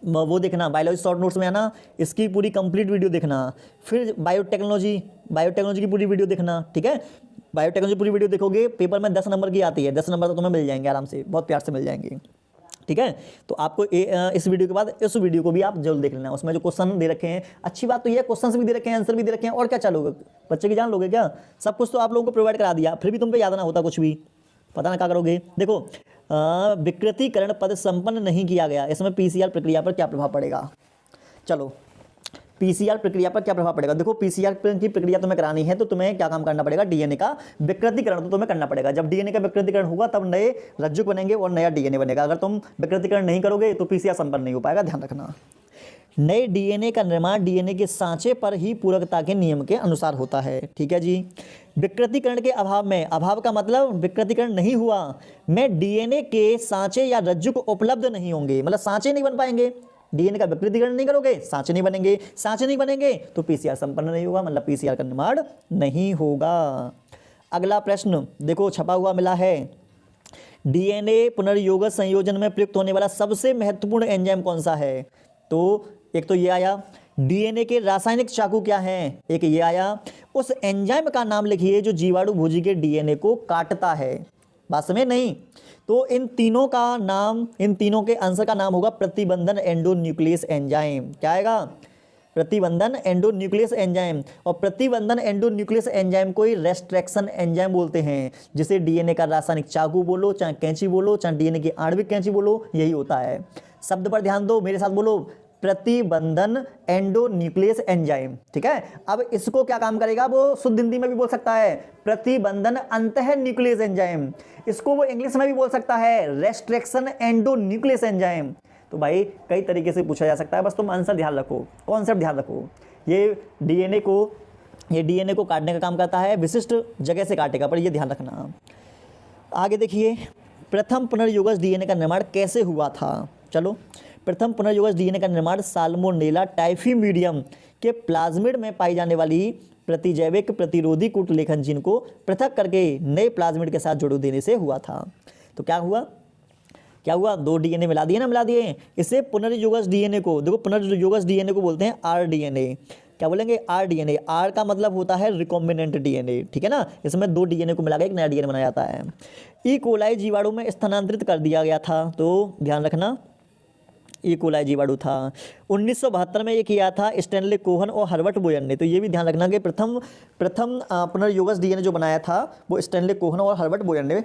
वो देखना, बायोलॉजी शॉर्ट नोट्स में आना, इसकी पूरी कंप्लीट वीडियो देखना। फिर बायोटेक्नोलॉजी की पूरी वीडियो देखना, ठीक है। बायोटेक्नोलॉजी पूरी वीडियो देखोगे, पेपर में 10 नंबर की आती है, 10 नंबर तो तुम्हें मिल जाएंगे आराम से, बहुत प्यार से मिल जाएंगे, ठीक है। तो आपको इस वीडियो के बाद इस वीडियो को भी आप जरूर देख लेना। उसमें जो क्वेश्चन दे रखे हैं, अच्छी बात तो ये क्वेश्चन भी दे रखे हैं, आंसर भी दे रखे हैं, और क्या चालोगे, बच्चे की जान लोगे क्या। सब कुछ तो आप लोगों को प्रोवाइड करा दिया, फिर भी तुम पे याद ना होता कुछ भी, पता ना क्या करोगे। देखो विकृतीकरण पद संपन्न नहीं किया गया, इसमें पीसीआर प्रक्रिया पर क्या प्रभाव पड़ेगा। चलो पीसीआर प्रक्रिया पर क्या प्रभाव पड़ेगा। देखो पीसीआर की प्रक्रिया तुम्हें करानी है तो तुम्हें क्या काम करना पड़ेगा, डीएनए का विकृतीकरण तो तुम्हें करना पड़ेगा। जब डीएनए का विकृतीकरण होगा तब नए रज्जुक बनेंगे और नया डीएनए बनेगा। अगर तुम विकृतीकरण नहीं करोगे तो पीसीआर संपन्न नहीं हो पाएगा, ध्यान रखना। नए डीएनए का निर्माण डीएनए के सांचे पर ही पूरकता के नियम के अनुसार होता है, ठीक है जी। विकृतीकरण के अभाव में, अभाव का मतलब विकृतीकरण नहीं हुआ में डीएनए के सांचे या रज्जुक उपलब्ध नहीं होंगे, मतलब सांचे नहीं बन पाएंगे। डीएनए का विकृतीकरण नहीं करोगे, सांचे नहीं बनेंगे, सांचे नहीं बनेंगे तो पीसीआर संपन्न नहीं होगा, मतलब पीसीआर का निर्माण नहीं होगा। अगला प्रश्न देखो छपा हुआ मिला है, डीएनए पुनर्योगज संयोजन में प्रयुक्त होने वाला सबसे महत्वपूर्ण एंजाइम कौन सा है। तो एक तो ये आया, डीएनए के रासायनिक चाकू क्या हैं, एक ये आया। उस एंजाइम का नाम लिखिए जो जीवाणु भोजी के डीएनए को काटता है, बात समझ नहीं। तो इन तीनों के आंसर का नाम होगा प्रतिबंधन एंडोन्यूक्लियस एंजाइम। क्या आएगा, प्रतिबंधन एंडोन्यूक्लियस एंजाइम। और प्रतिबंधन एंडोन्यूक्लियस एंजाइम को ही रेस्ट्रिक्शन एंजाइम बोलते हैं, जिसे डीएनए का रासायनिक चाकू बोलो, चाहे कैंची बोलो, चाहे डीएनए की आणविक कैंची बोलो, यही होता है। शब्द पर ध्यान दो, मेरे साथ बोलो, प्रतिबंधन एंडोन्यूक्लियस एंजाइम, ठीक है। अब इसको क्या काम करेगा, वो शुद्ध हिंदी में भी बोल सकता है प्रतिबंधन अंतः न्यूक्लियस एंजाइम, इसको वो इंग्लिश में भी बोल सकता है रेस्ट्रिक्शन एंडोन्यूक्लियस एंजाइम। तो भाई कई तरीके से पूछा जा सकता है, बस तुम आंसर ध्यान रखो, कॉन्सेप्ट ध्यान रखो। ये डीएनए को काटने का काम करता है, विशिष्ट जगह से काटेगा, पर ये ध्यान रखना। आगे देखिए, प्रथम पुनर्योगज डीएनए का निर्माण कैसे हुआ था। चलो, प्रथम पुनर्योगज डीएनए का निर्माण साल्मोनेला टाइफीमीडियम के प्लाज्मिड में पाई जाने वाली प्रतिजैविक प्रतिरोधी कूट लेखन जीन को पृथक करके नए प्लाज्मिड के साथ जोड़ देने से हुआ था। तो क्या हुआ, 2 डीएनए मिला दिए। इसे पुनर्योगज डीएनए को, देखो पुनर्योगज डीएनए को बोलते हैं आरडीएनए। क्या बोलेंगे, आरडीएनए। आर का मतलब होता है रिकॉम्बिनेंट डीएनए, ठीक है ना। इसमें 2 डीएनए को मिलाकर एक नया डीएनए बनाया जाता है। ई कोलाई जीवाणु में स्थानांतरित कर दिया गया था, तो ध्यान रखना ई कोलाई जीवाणु था। 1972 में ये किया था स्टैनले कोहन और हर्बर्ट बोयर ने। तो ये भी ध्यान रखना कि प्रथम पुनर्योगज डीएनए जो बनाया था वो स्टैनले कोहन और हर्बर्ट बोयर ने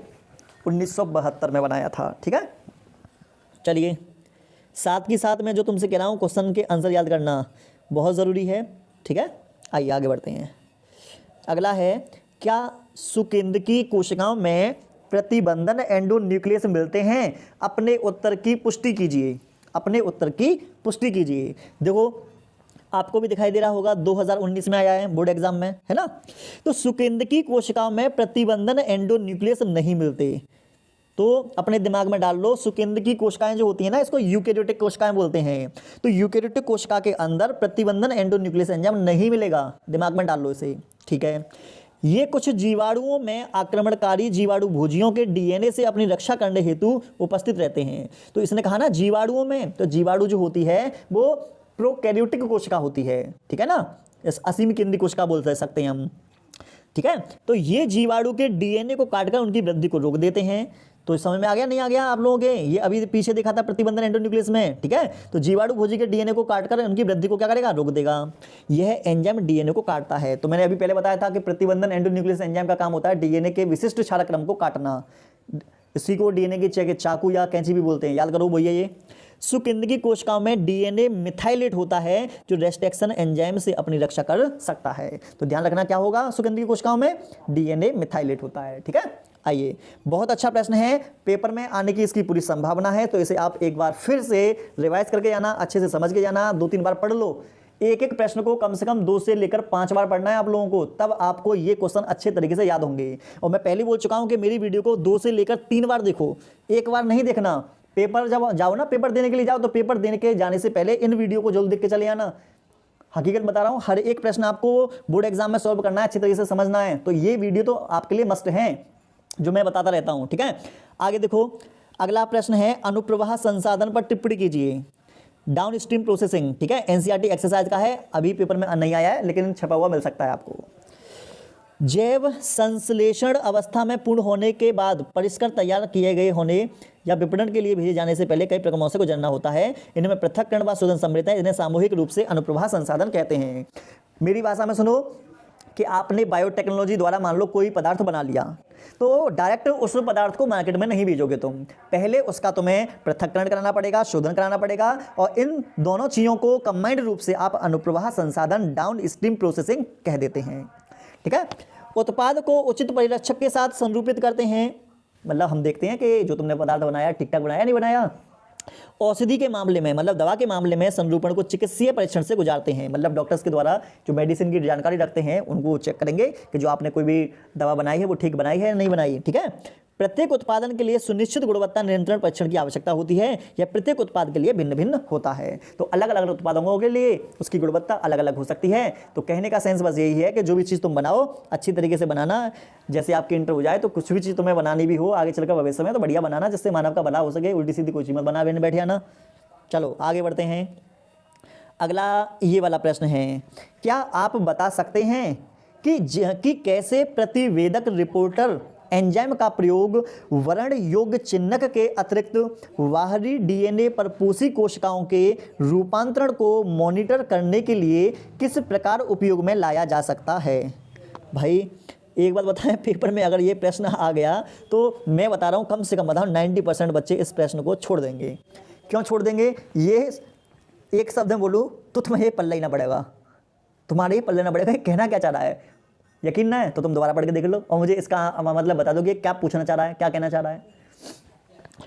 1972 में बनाया था, ठीक है। चलिए, साथ के साथ मैं जो तुमसे कह रहा हूँ क्वेश्चन के आंसर याद करना बहुत ज़रूरी है, ठीक है। आइए आगे बढ़ते हैं। अगला है, क्या सुकेंद्रकी कोशिकाओं में प्रतिबंधन एंडोन्यूक्लियस मिलते हैं। अपने उत्तर की पुष्टि कीजिए। देखो आपको भी दिखाई दे रहा होगा, 2019 में आया है बोर्ड एग्जाम में, है ना। तो सुकेंद्रकी कोशिकाओं में प्रतिबंधन एंडोन्यूक्लियस नहीं मिलते। तो अपने दिमाग में डाल लो, सुकेंद्रकी कोशिकाएं जो होती है ना, इसको यूकेरियोटिक कोशिकाएं बोलते हैं। तो यूकेरियोटिक कोशिका के अंदर प्रतिबंधन एंडोन्यूक्लियस एंजाइम नहीं मिलेगा, दिमाग में डाल लो इसे, ठीक है। ये कुछ जीवाणुओं में आक्रमणकारी जीवाणु भोजियों के डीएनए से अपनी रक्षा करने हेतु उपस्थित रहते हैं। तो इसने कहा ना जीवाणुओं में, तो जीवाणु जो होती है वो प्रोकैरियोटिक कोशिका होती है, ठीक है ना। असीम केंद्रीय कोशिका बोल सकते हैं हम, ठीक है। तो ये जीवाणु के डीएनए को काटकर उनकी वृद्धि को रोक देते हैं। तो समझ में आ गया, नहीं आ गया आप लोगों के, ये अभी पीछे देखा था प्रतिबंधन एंडोन्यूक्लियस में, ठीक है। तो जीवाणु भोजी के डीएनए को काटकर उनकी वृद्धि को क्या करेगा, रोक देगा। यह एंजाइम डीएनए को काटता है। तो मैंने अभी पहले बताया था कि प्रतिबंधन एंडोन्यूक्लियस एंजाइम का काम होता है डीएनए के विशिष्ट क्षारक क्रम को काटना। इसी को डीएनए की चाकू या कैंची भी बोलते हैं, याद करो भैया। ये सुकेंद्रकी कोशिकाओं में डीएनए मिथाइलेट होता है जो रेस्ट्रिक्शन एंजाइम से अपनी रक्षा कर सकता है। तो ध्यान रखना क्या होगा, सुकेंद्रकी कोशिकाओं में डीएनए मिथाइलेट होता है, ठीक है। आइए, बहुत अच्छा प्रश्न है, पेपर में आने की इसकी पूरी संभावना है। तो इसे आप एक बार फिर से रिवाइज करके जाना, अच्छे से समझ के जाना, 2-3 बार पढ़ लो। एक प्रश्न को कम से कम 2 से लेकर 5 बार पढ़ना है आप लोगों को, तब आपको ये क्वेश्चन अच्छे तरीके से याद होंगे। और मैं पहले बोल चुका हूं कि मेरी वीडियो को 2 से लेकर 3 बार देखो, एक बार नहीं देखना, पेपर जब जाओ ना, पेपर देने के लिए जाओ, तो पेपर देने के जाने से पहले इन वीडियो को जरूर देख के चले आना। हकीकत बता रहा हूँ, हर एक प्रश्न आपको बोर्ड एग्जाम में सॉल्व करना है, अच्छी तरीके से समझना है, तो ये वीडियो तो आपके लिए मस्ट है जो मैं बताता रहता हूँ। ठीक है, आगे देखो, अगला प्रश्न है अनुप्रवाह संसाधन पर टिप्पणी कीजिए। डाउन स्ट्रीम प्रोसेसिंग, ठीक है, एनसीईआरटी एक्सरसाइज का है, अभी पेपर में नहीं आया है लेकिन छपा हुआ मिल सकता है आपको। जैव संश्लेषण अवस्था में पूर्ण होने के बाद परिष्कर तैयार किए गए होने या विपणन के लिए भेजे जाने से पहले कई प्रक्रमों से गुजरना होता है। इनमें पृथक्करण व शोधन सम्मिलित है। इन्हें सामूहिक रूप से अनुप्रवाह संसाधन कहते हैं। मेरी भाषा में सुनो कि आपने बायोटेक्नोलॉजी द्वारा मान लो कोई पदार्थ बना लिया, तो डायरेक्ट उस पदार्थ को मार्केट में नहीं भेजोगे तुम, पहले उसका तुम्हें पृथक्करण कराना पड़ेगा, शोधन कराना पड़ेगा, और इन दोनों चीज़ों को कंबाइंड रूप से आप अनुप्रवाह संसाधन डाउन स्ट्रीम प्रोसेसिंग कह देते हैं। ठीक है, उत्पाद को उचित परिरक्षक के साथ संरूपित करते हैं, मतलब हम देखते हैं कि जो तुमने पदार्थ बनाया ठीक ठाक बनाया नहीं बनाया। औषधि के मामले में, मतलब दवा के मामले में संरूपण को चिकित्सीय परीक्षण से गुजारते हैं, मतलब डॉक्टर्स के द्वारा जो मेडिसिन की जानकारी रखते हैं उनको चेक करेंगे कि जो आपने कोई भी दवा बनाई है वो ठीक बनाई है या नहीं बनाई। ठीक है, प्रत्येक उत्पादन के लिए सुनिश्चित गुणवत्ता नियंत्रण परीक्षण की आवश्यकता होती है। यह प्रत्येक उत्पाद के लिए भिन्न भिन्न होता है, तो अलग अलग उत्पादों के लिए उसकी गुणवत्ता अलग अलग हो सकती है। तो कहने का सेंस बस यही है कि जो भी चीज़ तुम बनाओ अच्छी तरीके से बनाना। जैसे आपकी इंटर हो जाए तो कुछ भी चीज़ तुम्हें बनानी भी हो आगे चलकर भविष्य में, तो बढ़िया बनाना जिससे मानव का भला हो सके, उल्टी सीधी कोई चीज़ मत बना बैठे आना। चलो आगे बढ़ते हैं। अगला ये वाला प्रश्न है, क्या आप बता सकते हैं कि कैसे प्रतिवेदक रिपोर्टर एंजाइम का प्रयोग वर्ण योग्य चिह्नक के अतिरिक्त बाहरी डीएनए पर पोषी कोशिकाओं के रूपांतरण को मॉनिटर करने के लिए किस प्रकार उपयोग में लाया जा सकता है? भाई एक बात बताएं, पेपर में अगर ये प्रश्न आ गया तो मैं बता रहा हूँ कम से कम बताऊँ 90% बच्चे इस प्रश्न को छोड़ देंगे। क्यों छोड़ देंगे? ये एक शब्द में बोलूँ तो तुम्हें ये पल्ला ही ना पड़ेगा, तुम्हारे ही पल्ले ना पड़ेगा कहना क्या चाह रहा है। यकीन ना है तो तुम दोबारा पढ़ के देख लो और मुझे इसका मतलब बता दो कि क्या पूछना चाह रहा है, क्या कहना चाह रहा है।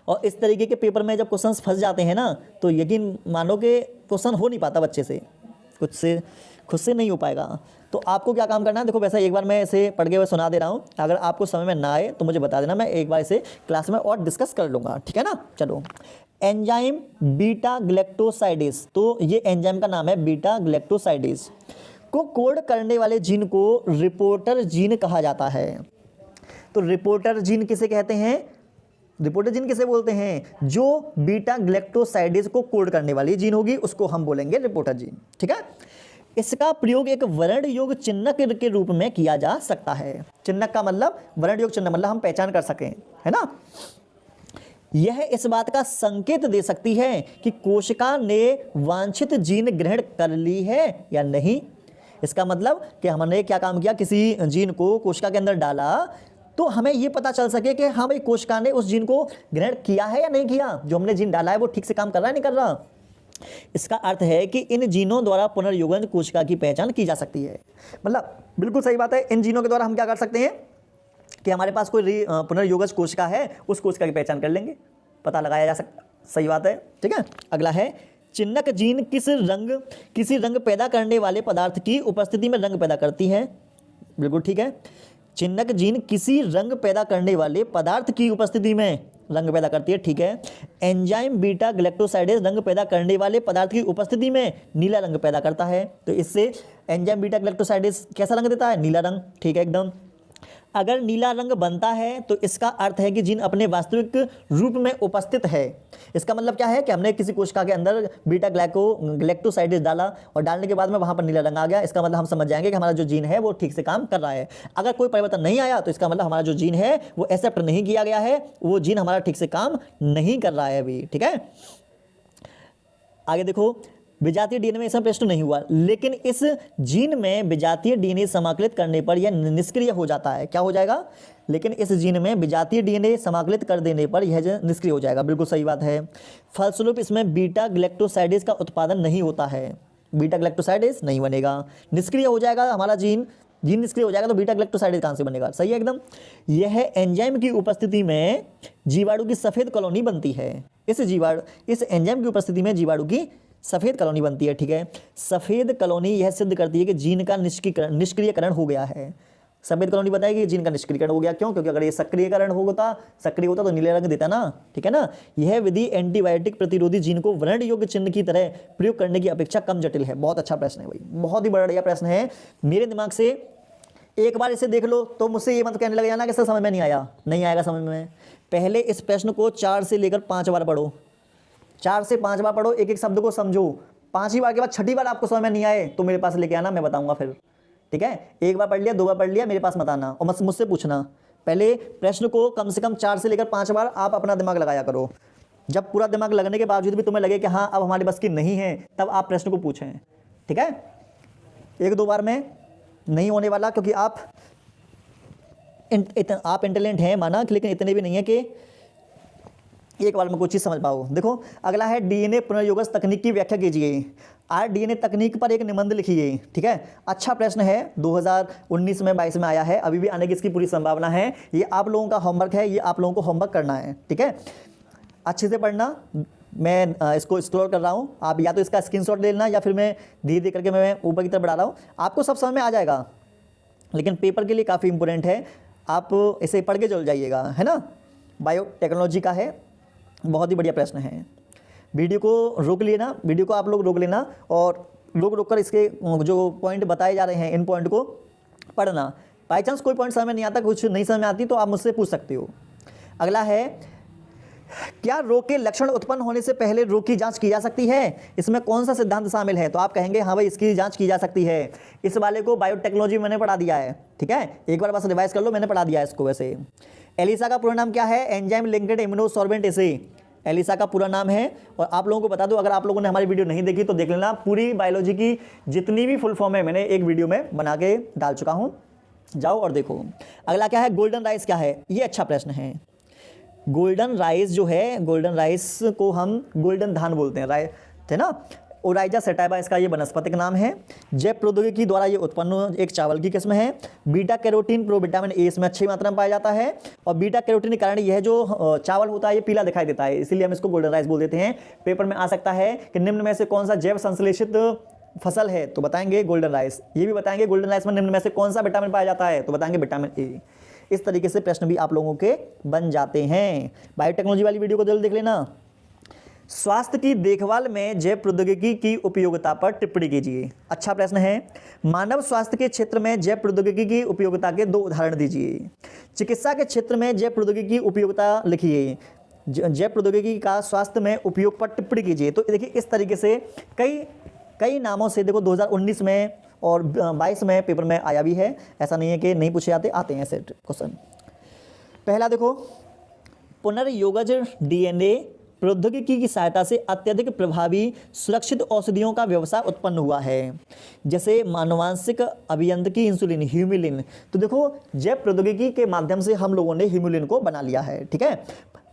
और इस तरीके के पेपर में जब क्वेश्चंस फंस जाते हैं ना, तो यकीन मानो कि क्वेश्चन हो नहीं पाता बच्चे से, खुद से नहीं हो पाएगा। तो आपको क्या काम करना है, देखो वैसा एक बार मैं इसे पढ़ के सुना दे रहा हूँ, अगर आपको समझ में ना आए तो मुझे बता देना, मैं एक बार इसे क्लास में और डिस्कस कर लूँगा। ठीक है ना। चलो, एंजाइम बीटा ग्लैक्टोसाइडेज, तो ये एंजाइम का नाम है बीटा ग्लैक्टोसाइडेज को कोड करने वाले जीन को रिपोर्टर जीन कहा जाता है। तो रिपोर्टर जीन किसे कहते हैं? रिपोर्टर जीन किसे बोलते हैं? जो बीटा ग्लैक्टोसाइडेज को कोड करने वाली जीन होगी उसको हम बोलेंगे रिपोर्टर जीन। ठीक है, इसका प्रयोग एक वर्ण योग चिन्हक के रूप में किया जा सकता है। चिन्हक का मतलब वर्ण योग चिन्ह, मतलब हम पहचान कर सकें, है ना। यह इस बात का संकेत दे सकती है कि कोशिका ने वांछित जीन ग्रहण कर ली है या नहीं। इसका मतलब कि हमने क्या काम किया, किसी जीन को कोशिका के अंदर डाला तो हमें ये पता चल सके कि हाँ भाई कोशिका ने उस जीन को ग्रहण किया है या नहीं किया, जो हमने जीन डाला है वो ठीक से काम कर रहा है नहीं कर रहा। इसका अर्थ है कि इन जीनों द्वारा पुनर्युगन कोशिका की पहचान की जा सकती है। मतलब बिल्कुल सही बात है, इन जीनों के द्वारा हम क्या कर सकते हैं कि हमारे पास कोई पुनर्युगज कोशिका है, उस कोशिका की पहचान कर लेंगे, पता लगाया जा सकता। सही बात है। ठीक है, अगला है चिन्हक जीन किसी रंग पैदा करने वाले पदार्थ की उपस्थिति में रंग पैदा करती है। बिल्कुल ठीक है, चिन्हक जीन किसी रंग पैदा करने वाले पदार्थ की उपस्थिति में रंग पैदा करती है। ठीक है, एंजाइम बीटा ग्लैक्टोसाइडेज रंग पैदा करने वाले पदार्थ की उपस्थिति में नीला रंग पैदा करता है। तो इससे एंजाइम बीटा ग्लैक्टोसाइडेज कैसा रंग देता है? नीला रंग। ठीक है एकदम। अगर नीला रंग बनता है तो इसका अर्थ है कि जीन अपने वास्तविक रूप में उपस्थित है। इसका मतलब क्या है कि हमने किसी कोशिका के अंदर बीटा ग्लैक्टोसाइडेज डाला और डालने के बाद में वहाँ पर नीला रंग आ गया, इसका मतलब हम समझ जाएंगे कि हमारा जो जीन है वो ठीक से काम कर रहा है। अगर कोई परिवर्तन नहीं आया तो इसका मतलब हमारा जो जीन है वो एक्सेप्ट नहीं किया गया है, वो जीन हमारा ठीक से काम नहीं कर रहा है अभी। ठीक है, आगे देखो, विजातीय डीएनए में ऐसा प्रश्न नहीं हुआ, लेकिन इस जीन में विजातीय डीएनए समाकलित करने पर यह निष्क्रिय हो जाता है। क्या हो जाएगा? लेकिन इस जीन में विजातीय डीएनए समाकलित कर देने पर यह निष्क्रिय हो जाएगा। बिल्कुल सही बात है। फलस्वरूप इसमें बीटा ग्लैक्टोसाइडेज का उत्पादन नहीं होता है, बीटा ग्लैक्टोसाइडेज नहीं बनेगा, निष्क्रिय हो जाएगा हमारा जीन निष्क्रिय हो जाएगा तो बीटा ग्लैक्टोसाइडेज कहाँ से बनेगा? सही है एकदम। यह एंजाइम की उपस्थिति में जीवाणु की सफ़ेद कॉलोनी बनती है। इस एंजाइम की उपस्थिति में जीवाणु की सफ़ेद कॉलोनी बनती है। ठीक है, सफ़ेद कॉलोनी यह सिद्ध करती है कि जीन का निष्क्रियकरण हो गया है। सफेद कॉलोनी बताएगी कि जीन का निष्क्रियकरण हो गया। क्यों? क्योंकि अगर ये सक्रियकरण सक्रिय होता तो नीले रंग देता ना, ठीक है ना। यह विधि एंटीबायोटिक प्रतिरोधी जीन को वर्ण योग्य चिन्ह की तरह प्रयोग करने की अपेक्षा कम जटिल है। बहुत अच्छा प्रश्न है भाई, बहुत ही बढ़िया प्रश्न है। मेरे दिमाग से एक बार इसे देख लो तो मुझसे ये मत कहने लग जाना कि सर समझ में नहीं आया, नहीं आएगा समझ में। पहले इस प्रश्न को 4 से लेकर 5 बार पढ़ो, 4 से 5 बार पढ़ो, एक एक शब्द को समझो। 5वीं बार के बाद 6ठी बार आपको समझ में नहीं आए तो मेरे पास लेके आना, मैं बताऊंगा फिर, ठीक है। एक बार पढ़ लिया, 2 बार पढ़ लिया, मेरे पास मत आना और मुझसे पूछना। पहले प्रश्न को कम से कम 4 से लेकर 5 बार आप अपना दिमाग लगाया करो। जब पूरा दिमाग लगने के बावजूद भी तुम्हें लगे कि हाँ अब हमारे बस की नहीं है, तब आप प्रश्न को पूछें, ठीक है। 1-2 बार में नहीं होने वाला, क्योंकि आप इंटेलिजेंट हैं माना, लेकिन इतने भी नहीं है कि एक बार में कोई चीज़ समझ पाओ। देखो अगला है डीएनए पुनर्योगज तकनीक की व्याख्या कीजिए। आरडीएनए तकनीक पर एक निबंध लिखिए, ठीक है। अच्छा प्रश्न है, 2019 में 22 में आया है, अभी भी आने की इसकी पूरी संभावना है। ये आप लोगों का होमवर्क है, ये आप लोगों को होमवर्क करना है, ठीक है। अच्छे से पढ़ना। मैं इसको स्क्रॉल कर रहा हूँ, आप या तो इसका स्क्रीनशॉट ले लेना या फिर मैं धीरे धीरे करके मैं ऊपर की तरफ बढ़ा रहा हूँ, आपको सब समझ में आ जाएगा। लेकिन पेपर के लिए काफ़ी इंपॉर्टेंट है, आप इसे पढ़ के चल जाइएगा, है ना। बायोटेक्नोलॉजी का है, बहुत ही बढ़िया प्रश्न है। वीडियो को रोक लेना, वीडियो को आप लोग रोक लेना और रोक कर इसके जो पॉइंट बताए जा रहे हैं इन पॉइंट को पढ़ना। बाई चांस कोई पॉइंट समझ में नहीं आता, कुछ नहीं समझ में आती तो आप मुझसे पूछ सकते हो। अगला है, क्या रोग के लक्षण उत्पन्न होने से पहले रोग की जांच की जा सकती है? इसमें कौन सा सिद्धांत शामिल है? तो आप कहेंगे हाँ भाई इसकी जांच की जा सकती है। इस वाले को बायोटेक्नोलॉजी मैंने पढ़ा दिया है, ठीक है, एक बार बस रिवाइज कर लो, मैंने पढ़ा दिया है इसको। वैसे एलिसा का पूरा नाम क्या है? एंजाइम लिंक्ड इम्यूनोसॉर्बेंट एसे एलिसा का पूरा नाम है। और आप लोगों को बता दूं, अगर आप लोगों ने हमारी वीडियो नहीं देखी तो देख लेना, पूरी बायोलॉजी की जितनी भी फुल फॉर्म है मैंने एक वीडियो में बना के डाल चुका हूं, जाओ और देखो। अगला क्या है? गोल्डन राइस क्या है? ये अच्छा प्रश्न है। गोल्डन राइस जो है, गोल्डन राइस को हम गोल्डन धान बोलते हैं, राइस है ना। ओराइजा सेटाइवा इसका ये वनस्पतिक नाम है। जैव प्रौद्योगिकी द्वारा ये उत्पन्न एक चावल की किस्म है। बीटा कैरोटीन प्रोविटामिन ए इसमें अच्छी मात्रा में पाया जाता है। और बीटा कैरोटीन के कारण यह जो चावल होता है ये पीला दिखाई देता है, इसीलिए हम इसको गोल्डन राइस बोल देते हैं। पेपर में आ सकता है कि निम्न में से कौन सा जैव संश्लेषित फसल है, तो बताएंगे गोल्डन राइस। ये भी बताएंगे गोल्डन राइस में निम्न में से कौन सा विटामिन पाया जाता है, तो बताएंगे विटामिन ए। इस तरीके से प्रश्न भी आप लोगों के बन जाते हैं। बायोटेक्नोलॉजी वाली वीडियो को जल्द देख लेना। स्वास्थ्य की देखभाल में जैव प्रौद्योगिकी की उपयोगिता पर टिप्पणी कीजिए। अच्छा प्रश्न है। मानव स्वास्थ्य के क्षेत्र में जैव प्रौद्योगिकी की उपयोगिता के 2 उदाहरण दीजिए। चिकित्सा के क्षेत्र में जैव प्रौद्योगिकी की उपयोगिता लिखिए। जैव प्रौद्योगिकी का स्वास्थ्य में उपयोग पर टिप्पणी कीजिए। तो देखिए इस तरीके से कई नामों से, देखो 2019 में और 22 में पेपर में आया भी है, ऐसा नहीं है कि नहीं पूछे आते हैं ऐसे क्वेश्चन। पहला देखो, पुनर्योगज डीएनए प्रौद्योगिकी की सहायता से अत्यधिक प्रभावी सुरक्षित औषधियों का व्यवसाय उत्पन्न हुआ है, जैसे मानवांशिक अभियांत्रिकी इंसुलिन ह्यूमुलिन। तो देखो जैव प्रौद्योगिकी के माध्यम से हम लोगों ने ह्यूमुलिन को बना लिया है, ठीक है।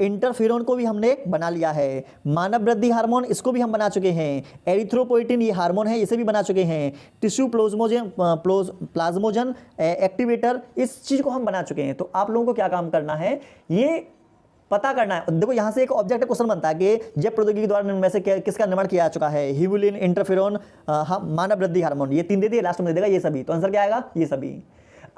इंटरफेरोन को भी हमने बना लिया है। मानव वृद्धि हार्मोन इसको भी हम बना चुके हैं। एरिथ्रोपोइटिन ये हार्मोन है, इसे भी बना चुके हैं। टिश्यू प्लाज्मोजन एक्टिवेटर, इस चीज़ को हम बना चुके हैं। तो आप लोगों को क्या काम करना है, ये पता करना है। देखो यहाँ से एक ऑब्जेक्टिव क्वेश्चन बनता है कि जैव प्रौद्योगिकी द्वारा में से किसका निर्माण किया जा चुका है? ह्यूमुलिन, इंटरफेरोन, मानव वृद्धि हार्मोन, ये 3 दे दिए, लास्ट में दे देगा ये सभी। तो आंसर क्या आएगा? ये सभी।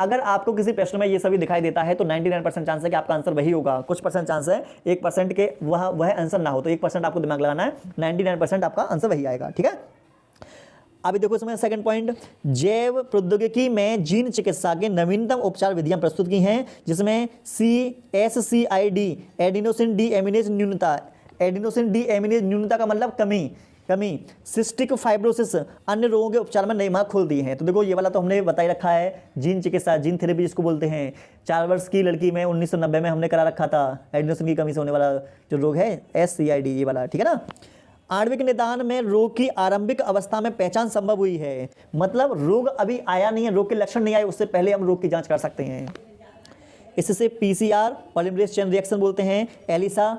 अगर आपको किसी प्रश्न में ये सभी दिखाई देता है तो 99% चांस है कि आपका आंसर वही होगा। कुछ परसेंट चांस है 1% के वह आंसर ना हो, तो 1% आपको दिमाग लगाना है, 99% आपका आंसर वही आएगा, ठीक है। अभी देखो इसमें सेकंड पॉइंट, जैव प्रौद्योगिकी में जीन चिकित्सा के नवीनतम उपचार विधियां प्रस्तुत की हैं, जिसमें SCID एडिनोसिन डी एमिनेज न्यूनता। एडिनोसिन डी एमिनेज न्यूनता का मतलब कमी। सिस्टिक फाइब्रोसिस, अन्य रोगों के उपचार में नए मार्ग खोल दिए हैं। तो देखो ये वाला तो हमने बता ही रखा है, जीन चिकित्सा, जीन थेरेपी जिसको बोलते हैं। 4 वर्ष की लड़की में 1990 में हमने करा रखा था एडिनोसिन की कमी से होने वाला जो रोग है SCID, ये वाला, ठीक है ना। आणविक निदान में रोग की आरंभिक अवस्था में पहचान संभव हुई है, मतलब रोग अभी आया नहीं है, रोग के लक्षण नहीं आए, उससे पहले हम रोग की जांच कर सकते हैं। इससे PCR पॉलीमरेज चेन रिएक्शन बोलते हैं। एलिसा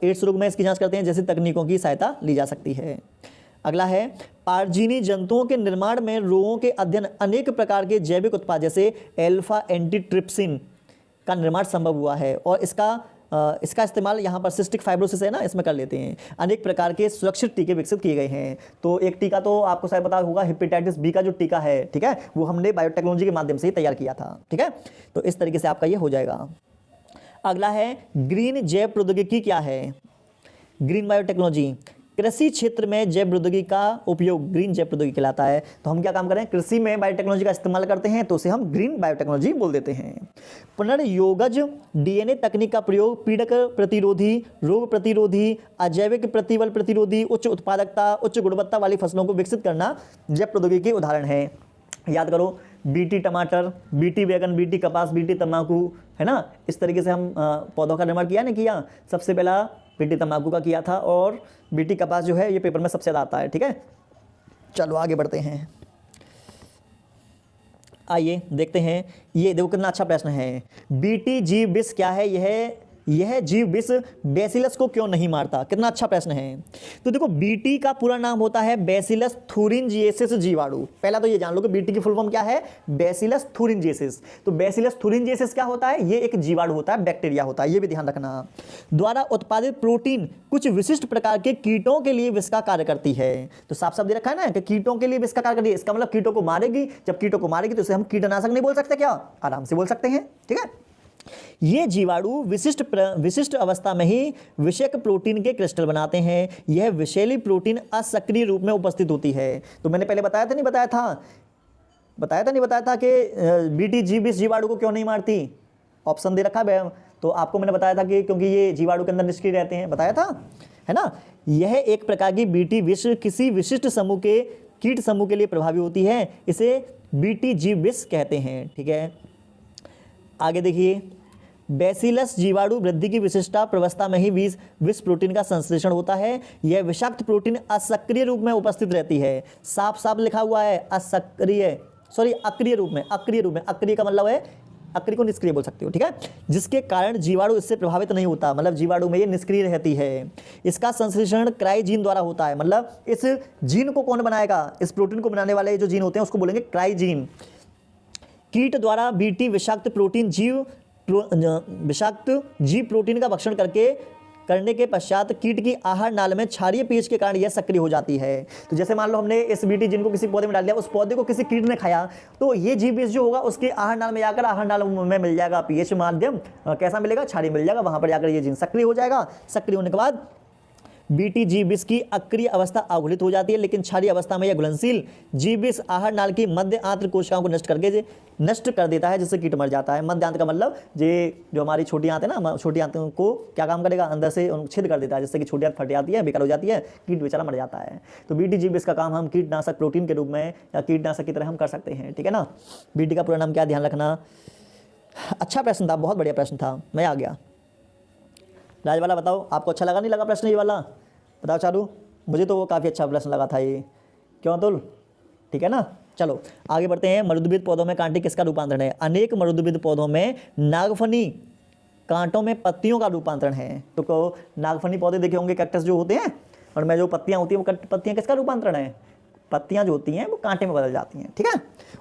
एड्स रोग में इसकी जांच करते हैं, जैसी तकनीकों की सहायता ली जा सकती है। अगला है, पारजीनी जंतुओं के निर्माण में रोगों के अध्ययन अनेक प्रकार के जैविक उत्पाद जैसे एल्फा एंटीट्रिप्सिन का निर्माण संभव हुआ है, और इसका इसका इस्तेमाल यहाँ पर सिस्टिक फाइब्रोसिस है ना, इसमें कर लेते हैं। अनेक प्रकार के सुरक्षित टीके विकसित किए गए हैं। तो एक टीका तो आपको शायद पता होगा, हेपेटाइटिस बी का जो टीका है, ठीक है, वो हमने बायोटेक्नोलॉजी के माध्यम से ही तैयार किया था, ठीक है। तो इस तरीके से आपका ये हो जाएगा। अगला है ग्रीन जैव प्रौद्योगिकी क्या है? ग्रीन बायोटेक्नोलॉजी, कृषि क्षेत्र में जैव प्रौद्योगिकी का उपयोग ग्रीन जैव प्रौद्योगिकी कहलाता है। तो हम क्या काम करें, कृषि में बायोटेक्नोलॉजी का इस्तेमाल करते हैं, तो उसे हम ग्रीन बायोटेक्नोलॉजी बोल देते हैं। पुनर्योगज डीएनए तकनीक का प्रयोग पीड़क प्रतिरोधी, रोग प्रतिरोधी, अजैविक प्रतिबल प्रतिरोधी, उच्च उत्पादकता, उच्च गुणवत्ता वाली फसलों को विकसित करना जैव प्रौद्योगिकी के उदाहरण है। याद करो, बीटी टमाटर, बीटी बैगन, बीटी कपास, बीटी तंबाकू, है ना। इस तरीके से हम पौधों का निर्माण किया, नहीं किया? सबसे पहला बीटी तंबाकू का किया था, और बीटी कपास जो है ये पेपर में सबसे ज़्यादा आता है, ठीक है। चलो आगे बढ़ते हैं। आइए देखते हैं, ये देखो कितना अच्छा प्रश्न है। बीटी जीव विष क्या है? यह जीव विष बैसिलस को क्यों नहीं मारता? कितना अच्छा प्रश्न है। तो देखो, बीटी का पूरा नाम होता है बैसिलस थुरिंजिएसिस जीवाणु। पहला तो ये जान लो कि बीटी की फुल फॉर्म क्या है, बैसिलस थुरिंजिएसिस। तो बैसिलस थुरिंजिएसिस क्या होता है? ये एक जीवाणु होता है, बैक्टीरिया होता है, ये भी ध्यान रखना। द्वारा उत्पादित प्रोटीन कुछ विशिष्ट प्रकार के कीटों के लिए विष का कार्य करती है। तो साफ साफ दे रखा है ना कि कीटों के लिए विष का कार्य करती है। इसका मतलब कीटों को मारेगी। जब कीटों को मारेगी तो इसे हम कीटनाशक नहीं बोल सकते क्या? आराम से बोल सकते हैं, ठीक है। ये जीवाणु विशिष्ट अवस्था में ही विषयक प्रोटीन के क्रिस्टल बनाते हैं। यह विषैली प्रोटीन असक्रिय रूप में उपस्थित होती है। तो मैंने पहले बताया था नहीं बताया था कि बीटी जीव इस जीवाणु को क्यों नहीं मारती? ऑप्शन दे रखा है। तो आपको मैंने बताया था कि क्योंकि ये जीवाणु के अंदर निष्क्रिय रहते हैं, बताया था, है ना। यह एक प्रकार की बीटी विष किसी विशिष्ट समूह के कीट समूह के लिए प्रभावी होती है। इसे बीटी जीव विष कहते हैं, ठीक है। आगे देखिए, बैसिलस जीवाणु वृद्धि की विशिष्टता प्रवस्था में ही विष प्रोटीन का संश्लेषण होता है। यह विषाक्त प्रोटीन असक्रिय रूप में उपस्थित रहती है। साफ साफ लिखा हुआ है अक्रिय रूप में। अक्रिय का मतलब है, अक्रिय को निष्क्रिय बोल सकते हो, ठीक है। जिसके कारण जीवाणु इससे प्रभावित नहीं होता, मतलब जीवाणु में ये निष्क्रिय रहती है। इसका संश्लेषण क्राइजीन द्वारा होता है। मतलब इस जीन को कौन बनाएगा? इस प्रोटीन को बनाने वाले जो जीन होते हैं उसको बोलेंगे क्राइजीन। कीट द्वारा बीटी विषाक्त जीव प्रोटीन का भक्षण करने के पश्चात कीट की आहार नाल में क्षारीय पीएच के कारण यह सक्रिय हो जाती है। तो जैसे मान लो हमने इस बीटी जिनको किसी पौधे में डाल दिया, उस पौधे को किसी कीट ने खाया, तो ये जीव विष जो होगा उसके आहार नाल में जाकर आहार नाल में मिल जाएगा पीएच माध्यम, कैसा मिलेगा? क्षारीय मिल जाएगा। वहां पर जाकर ये जीन सक्रिय हो जाएगा। सक्रिय होने के बाद बीटी जीव विष की अक्रिय अवस्था अवगुलित हो जाती है, लेकिन क्षारीय अवस्था में यह घुलनशील जीव विष आहार नाल की मध्य आंत्र कोशिकाओं को नष्ट कर देता है, जिससे कीट मर जाता है। मध्य आंत्र का मतलब जो हमारी छोटी आंत है ना, छोटी आंतों को क्या काम करेगा? अंदर से छेद कर देता है, जिससे कि छोटी आंत फट जाती है, बेकार हो जाती है, कीट बेचारा मर जाता है। तो बीटी जीव विष का काम हम कीटनाशक प्रोटीन के रूप में या कीटनाशक की तरह हम कर सकते हैं, ठीक है ना। बीटी का पूरा नाम क्या, ध्यान रखना। अच्छा प्रश्न था, बहुत बढ़िया प्रश्न था, मैं आ गया। राज वाला बताओ, आपको अच्छा लगा नहीं लगा प्रश्न ये वाला? बताओ चालू। मुझे तो वो काफ़ी अच्छा प्रश्न लगा था ये, क्यों तुल? ठीक है ना। चलो आगे बढ़ते हैं। मरुद्भिद पौधों में कांटे किसका रूपांतरण है? अनेक मरुद्भिद पौधों में नागफनी कांटों में पत्तियों का रूपांतरण है। तो नागफनी पौधे देखे होंगे, कैक्टस जो होते हैं, और में जो पत्तियां होती हैं वो पत्तियां किसका रूपांतरण है? पत्तियां जो होती हैं वो कांटे में बदल जाती हैं, ठीक है।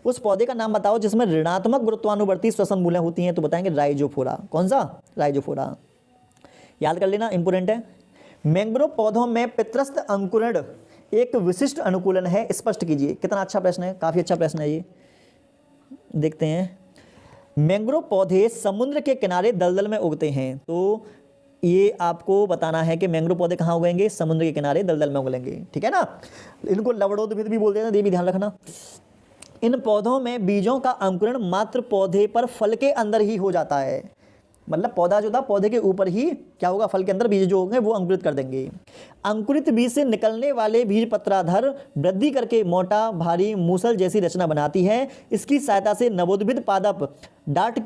उस पौधे का नाम बताओ जिसमें ऋणात्मक गुरुत्वानुवर्ती श्वसन मूलें होती हैं। तो बताएंगे राइजोफोरा। कौन सा? राइजोफोरा। याद कर लेना, इंपोर्टेंट है। मैंग्रोव पौधों में पित्रस्थ अंकुरण एक विशिष्ट अनुकूलन है, स्पष्ट कीजिए। कितना अच्छा प्रश्न है, काफ़ी अच्छा प्रश्न है ये। देखते हैं। मैंग्रोव पौधे समुद्र के किनारे दलदल में उगते हैं। तो ये आपको बताना है कि मैंग्रोव पौधे कहाँ उगेंगे? समुद्र के किनारे दलदल में उगेंगे, ठीक है ना। इनको लवणोद्भिद भी बोलते हैं, ये भी ध्यान रखना। इन पौधों में बीजों का अंकुरण मात्र पौधे पर फल के अंदर ही हो जाता है। मतलब पौधा जो था पौधे के ऊपर ही क्या होगा? फल के अंदर बीज जो होंगे वो अंकुरित कर देंगे। अंकुरित बीज से निकलने वाले बीज पत्राधर वृद्धि करके मोटा भारी मूसल जैसी रचना बनाती है। इसकी सहायता से नवोद्भिद पादप डांट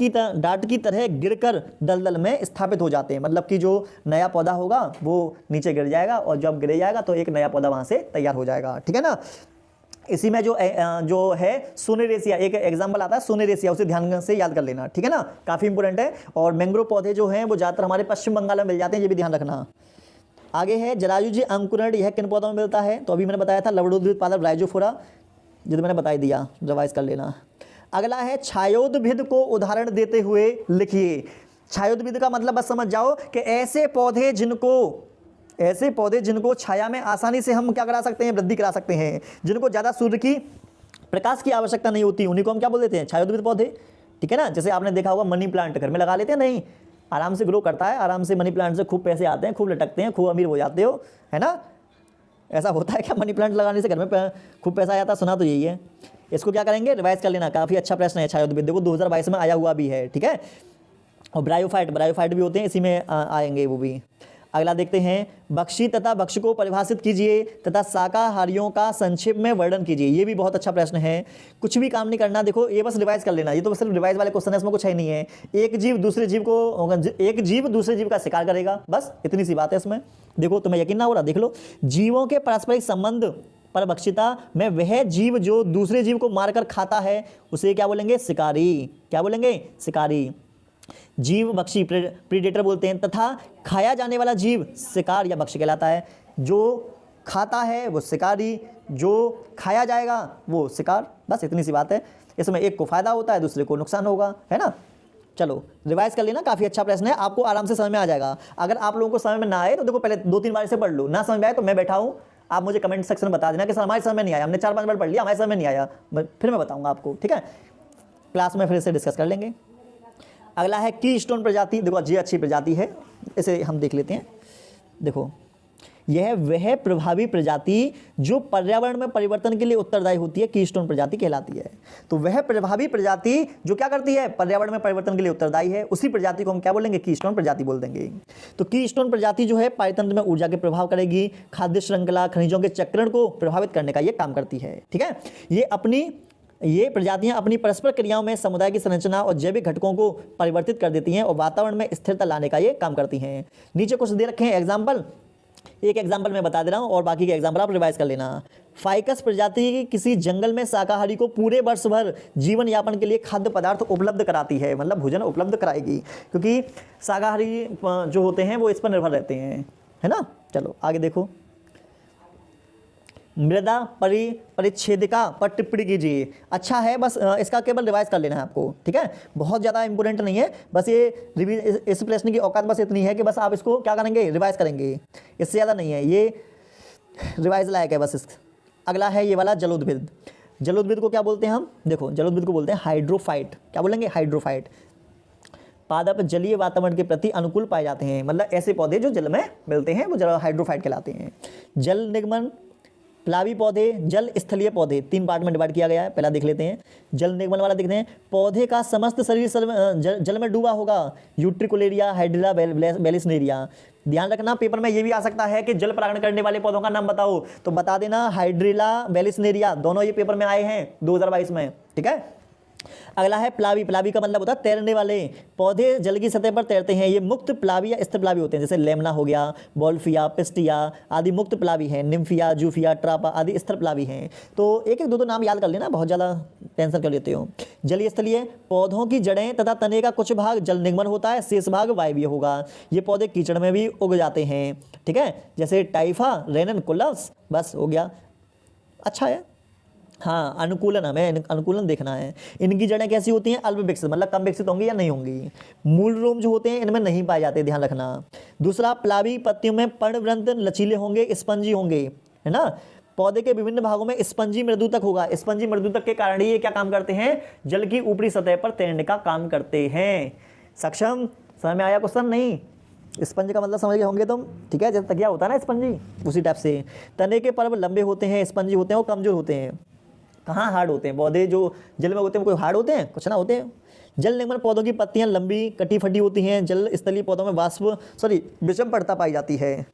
की तरह गिरकर दलदल में स्थापित हो जाते हैं। मतलब कि जो नया पौधा होगा वो नीचे गिर जाएगा, और जब गिर जाएगा तो एक नया पौधा वहाँ से तैयार हो जाएगा, ठीक है ना। इसी में जो है सोनेरेसिया, एक एग्जाम्पल आता है सोनेरेसिया, उसे ध्यान से याद कर लेना, ठीक है ना। काफ़ी इंपॉर्टेंट है। और मैंग्रोव पौधे जो हैं वो ज़्यादातर हमारे पश्चिम बंगाल में मिल जाते हैं, ये भी ध्यान रखना। आगे है जरायुजी अंकुरण, यह किन पौधों में मिलता है? तो अभी मैंने बताया था लवणोद्भिद पादप राइजोफोरा, जो तो मैंने बता दिया, रिवाइज कर लेना। अगला है छायोद्भिद को उदाहरण देते हुए लिखिए। छायोद्भिद का मतलब बस समझ जाओ कि ऐसे पौधे जिनको छाया में आसानी से हम क्या करा सकते हैं, वृद्धि करा सकते हैं, जिनको ज़्यादा सूर्य की प्रकाश की आवश्यकता नहीं होती, उन्हीं को हम क्या बोल देते हैं, छायोद्भिद पौधे। ठीक है ना। जैसे आपने देखा होगा मनी प्लांट घर में लगा लेते हैं, नहीं, आराम से ग्रो करता है, आराम से मनी प्लांट से खूब पैसे आते हैं, खूब लटकते हैं, खूब अमीर हो जाते हो, है ना। ऐसा होता है क्या, मनी प्लांट लगाने से घर में खूब पैसा आ जाता, सुना तो यही है। इसको क्या करेंगे, रिवाइज कर लेना, काफ़ी अच्छा प्रश्न है छायोद्भिद, देखो 2022 में आया हुआ भी है। ठीक है। और ब्रायोफाइट भी होते हैं, इसी में आएंगे वो भी। अगला देखते हैं, बख्शी तथा भक्ष को परिभाषित कीजिए तथा शाकाहारियों का संक्षेप में वर्णन कीजिए। ये भी बहुत अच्छा प्रश्न है, कुछ भी काम नहीं करना, देखो ये बस रिवाइज कर लेना, ये तो सिर्फ रिवाइज वाले क्वेश्चन है, इसमें कुछ है नहीं है। एक जीव दूसरे जीव का शिकार करेगा, बस इतनी सी बात है इसमें। देखो तुम्हें यकीन ना हो रहा, देख लो, जीवों के पारस्परिक संबंध परभक्षिता में वह जीव जो दूसरे जीव को मारकर खाता है उसे क्या बोलेंगे, शिकारी। क्या बोलेंगे, शिकारी। जीव भक्षी प्रीडेटर बोलते हैं, तथा खाया जाने वाला जीव शिकार या भक्ष्य कहलाता है। जो खाता है वो शिकारी, जो खाया जाएगा वो शिकार, बस इतनी सी बात है। इसमें एक को फायदा होता है, दूसरे को नुकसान होगा, है ना। चलो रिवाइज कर लेना, काफ़ी अच्छा प्रश्न है, आपको आराम से समझ में आ जाएगा। अगर आप लोगों को समझ में ना आए तो देखो पहले 2-3 बार से पढ़ लो, ना समझ में आए तो मैं बैठा हूँ, आप मुझे कमेंट सेक्शन में बता देना कि सर हमारे समझ में नहीं आया, हमने 4-5 बार पढ़ लिया, हमारे समझ में नहीं आया, फिर मैं बताऊँगा आपको। ठीक है, क्लास में फिर से डिस्कस कर लेंगे। अगला है कीस्टोन प्रजाति, देखो ये अच्छी प्रजाति है, इसे हम देख लेते हैं। देखो यह वह प्रभावी प्रजाति जो पर्यावरण में परिवर्तन के लिए उत्तरदायी होती है, कीस्टोन प्रजाति कहलाती है। तो वह प्रभावी प्रजाति जो क्या करती है, पर्यावरण में परिवर्तन के लिए उत्तरदायी है, उसी प्रजाति को हम क्या बोलेंगे, कीस्टोन प्रजाति बोल देंगे। तो कीस्टोन प्रजाति जो है पारितंत्र में ऊर्जा के प्रभाव करेगी, खाद्य श्रृंखला, खनिजों के चक्रण को प्रभावित करने का ये काम करती है। ठीक है, ये प्रजातियां अपनी परस्पर क्रियाओं में समुदाय की संरचना और जैविक घटकों को परिवर्तित कर देती हैं और वातावरण में स्थिरता लाने का ये काम करती हैं। नीचे कुछ दे रखे हैं एग्जाम्पल, एक एग्जाम्पल मैं बता दे रहा हूँ और बाकी के एग्जाम्पल आप रिवाइज कर लेना। फाइकस प्रजाति किसी जंगल में शाकाहारी को पूरे वर्ष भर जीवन यापन के लिए खाद्य पदार्थ उपलब्ध कराती है, मतलब भोजन उपलब्ध कराएगी, क्योंकि शाकाहारी जो होते हैं वो इस पर निर्भर रहते हैं, है ना। चलो आगे देखो, मृदा परिच्छेदिका पर टिप्पणी कीजिए। अच्छा है, बस इसका केवल रिवाइज कर लेना है आपको। ठीक है, बहुत ज़्यादा इंपॉर्टेंट नहीं है, बस ये इस प्रश्न की औकात बस इतनी है कि बस आप इसको क्या करेंगे, रिवाइज करेंगे, इससे ज़्यादा नहीं है, ये रिवाइज लायक है बस। अगला है ये वाला जलोद्भिद। जलोद्भिद को क्या बोलते हैं हम, देखो जलोद्भिद को बोलते हैं हाइड्रोफाइट। क्या बोलेंगे, हाइड्रोफाइट। पादप जलीय वातावरण के प्रति अनुकूल पाए जाते हैं, मतलब ऐसे पौधे जो जल में मिलते हैं वो हाइड्रोफाइट कहलाते हैं। जल निगमन, प्लावी पौधे, जल स्थलीय पौधे, 3 पार्ट में डिवाइड किया गया है। पहला देख लेते हैं, जल निगमन वाला देखते हैं। पौधे का समस्त शरीर जल में डूबा होगा, यूट्रिकुलेरिया, हाइड्रिला, वेलिसनेरिया। ध्यान रखना पेपर में ये भी आ सकता है कि जल परागण करने वाले पौधों का नाम बताओ, तो बता देना हाइड्रिला, वेलिसनेरिया, दोनों ये पेपर में आए हैं 2022 में। ठीक है, अगला है प्लावी। प्लावी का मतलब होता है तैरने वाले पौधे, जल की सतह पर तैरते हैं, ये मुक्त प्लावी या स्थिर प्लावी होते हैं, जैसे लेमना हो गया, बॉल्फिया, पिस्टिया आदि मुक्त प्लावी हैं, निम्फिया, जूफिया, ट्रापा आदि स्थिर प्लावी हैं। तो एक एक दो नाम याद कर लेना, बहुत ज़्यादा टेंशन कर लेते हो। जलीय स्थलीय, पौधों की जड़ें तथा तने का कुछ भाग जल निगमन होता है, शेष भाग वायवीय होगा। ये पौधे कीचड़ में भी उग जाते हैं। ठीक है, जैसे टाइफा, रेनन, कोलस, बस हो गया। अच्छा है, हाँ, अनुकूलन, हमें अनुकूलन देखना है। इनकी जड़ें कैसी होती हैं, अल्प विकसित, मतलब कम विकसित होंगी या नहीं होंगी। मूल रोम जो होते हैं इनमें नहीं पाए जाते, ध्यान रखना। दूसरा, प्लावी पत्तियों में पर्णवृंत लचीले होंगे, स्पंजी होंगे, है ना। पौधे के विभिन्न भागों में स्पंजी मृदुतक होगा। स्पंजी मृदुतक के कारण ये क्या काम करते हैं, जल की ऊपरी सतह पर तैरने का काम करते हैं। सक्षम, समझ में आया क्वेश्चन, नहीं? स्पंज का मतलब समझ गए होंगे तुम। ठीक है, जैसे तकिया होता है ना स्पंजी, उसी टाइप से। तने के पर्व लंबे होते हैं, स्पंजी होते हैं, वो कमजोर होते हैं। कहाँ हार्ड होते हैं पौधे जो जल में होते हैं, कोई हार्ड होते हैं, कुछ ना होते हैं। जल निगमन पौधों की पत्तियां लंबी कटी फटी होती हैं। जल स्थलीय पौधों में विषम पड़ता पाई जाती है।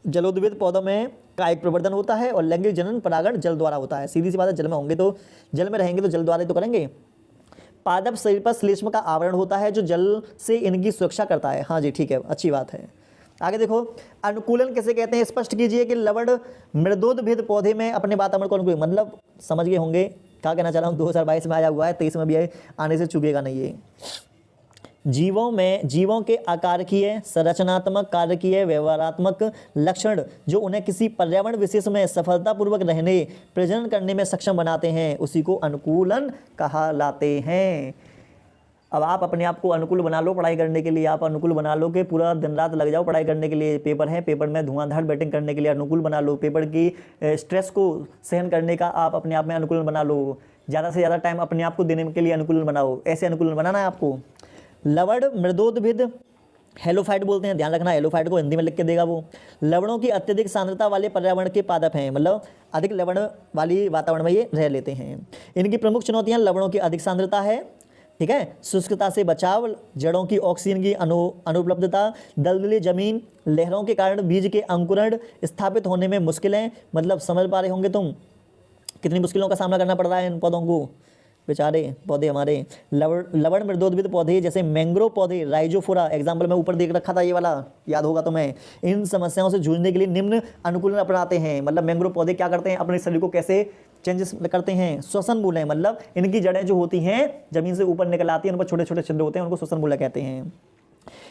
जलोद्भिद पौधों में कायिक प्रवर्धन होता है और लैंगिक जनन परागण जल द्वारा होता है। सीधी सी बात है, जल में होंगे तो जल में रहेंगे तो जल द्वारा तो करेंगे। पादप शरीर पर श्लेष्म का आवरण होता है जो जल से इनकी सुरक्षा करता है। हाँ जी, ठीक है, अच्छी बात है। आगे देखो, अनुकूलन किसे कहते हैं, स्पष्ट कीजिए कि लवण मृदोद्भिद पौधे में अपने वातावरण को अनुकूल, मतलब समझ गए होंगे क्या कहना चाह रहा हूँ। 2022 में आया हुआ है, 23 में भी आने से चुकेगा नहीं ये। जीवों के आकारकीय, संरचनात्मक, कार्यकीय, व्यवहारात्मक लक्षण जो उन्हें किसी पर्यावरण विशेष में सफलतापूर्वक रहने, प्रजनन करने में सक्षम बनाते हैं, उसी को अनुकूलन कहलाते हैं। अब आप अपने आप को अनुकूल बना लो पढ़ाई करने के लिए, आप अनुकूल बना लो कि पूरा दिन रात लग जाओ पढ़ाई करने के लिए। पेपर है, पेपर में धुआंधार बैटिंग करने के लिए अनुकूल बना लो, पेपर की स्ट्रेस को सहन करने का आप अपने आप में अनुकूलन बना लो, ज़्यादा से ज़्यादा टाइम अपने आप को देने के लिए अनुकूलन बनाओ। ऐसे अनुकूलन बनाना है आपको। लवण मृदोद्भिद हेलोफाइट बोलते हैं, ध्यान रखना, हेलोफाइट को हिंदी में लिख के देगा वो। लवणों की अत्यधिक सांद्रता वाले पर्यावरण के पादप हैं, मतलब अधिक लवण वाली वातावरण में ये रह लेते हैं। इनकी प्रमुख चुनौतियां लवणों की अधिक सांद्रता है, ठीक है, शुष्कता से बचाव, जड़ों की ऑक्सीजन की अनुपलब्धता, दलदली जमीन, लहरों के कारण बीज के अंकुरण स्थापित होने में मुश्किलें। मतलब समझ पा रहे होंगे तुम कितनी मुश्किलों का सामना करना पड़ रहा है इन पौधों को, बेचारे पौधे हमारे। लवण मृदोद्भिद पौधे जैसे मैंग्रोव पौधे, राइजोफोरा, एग्जाम्पल में ऊपर देख रखा था ये वाला, याद होगा तुम्हें। इन समस्याओं से जूझने के लिए निम्न अनुकूलन अपनाते हैं। मतलब मैंग्रोव पौधे क्या करते हैं, अपने शरीर को कैसे चेंजेस करते हैं, श्वसन मूल है, मतलब इनकी जड़ें जो होती हैं जमीन से ऊपर निकल आती हैं, उन पर छोटे छोटे छिद्र होते हैं, उनको श्वसन मूल कहते हैं।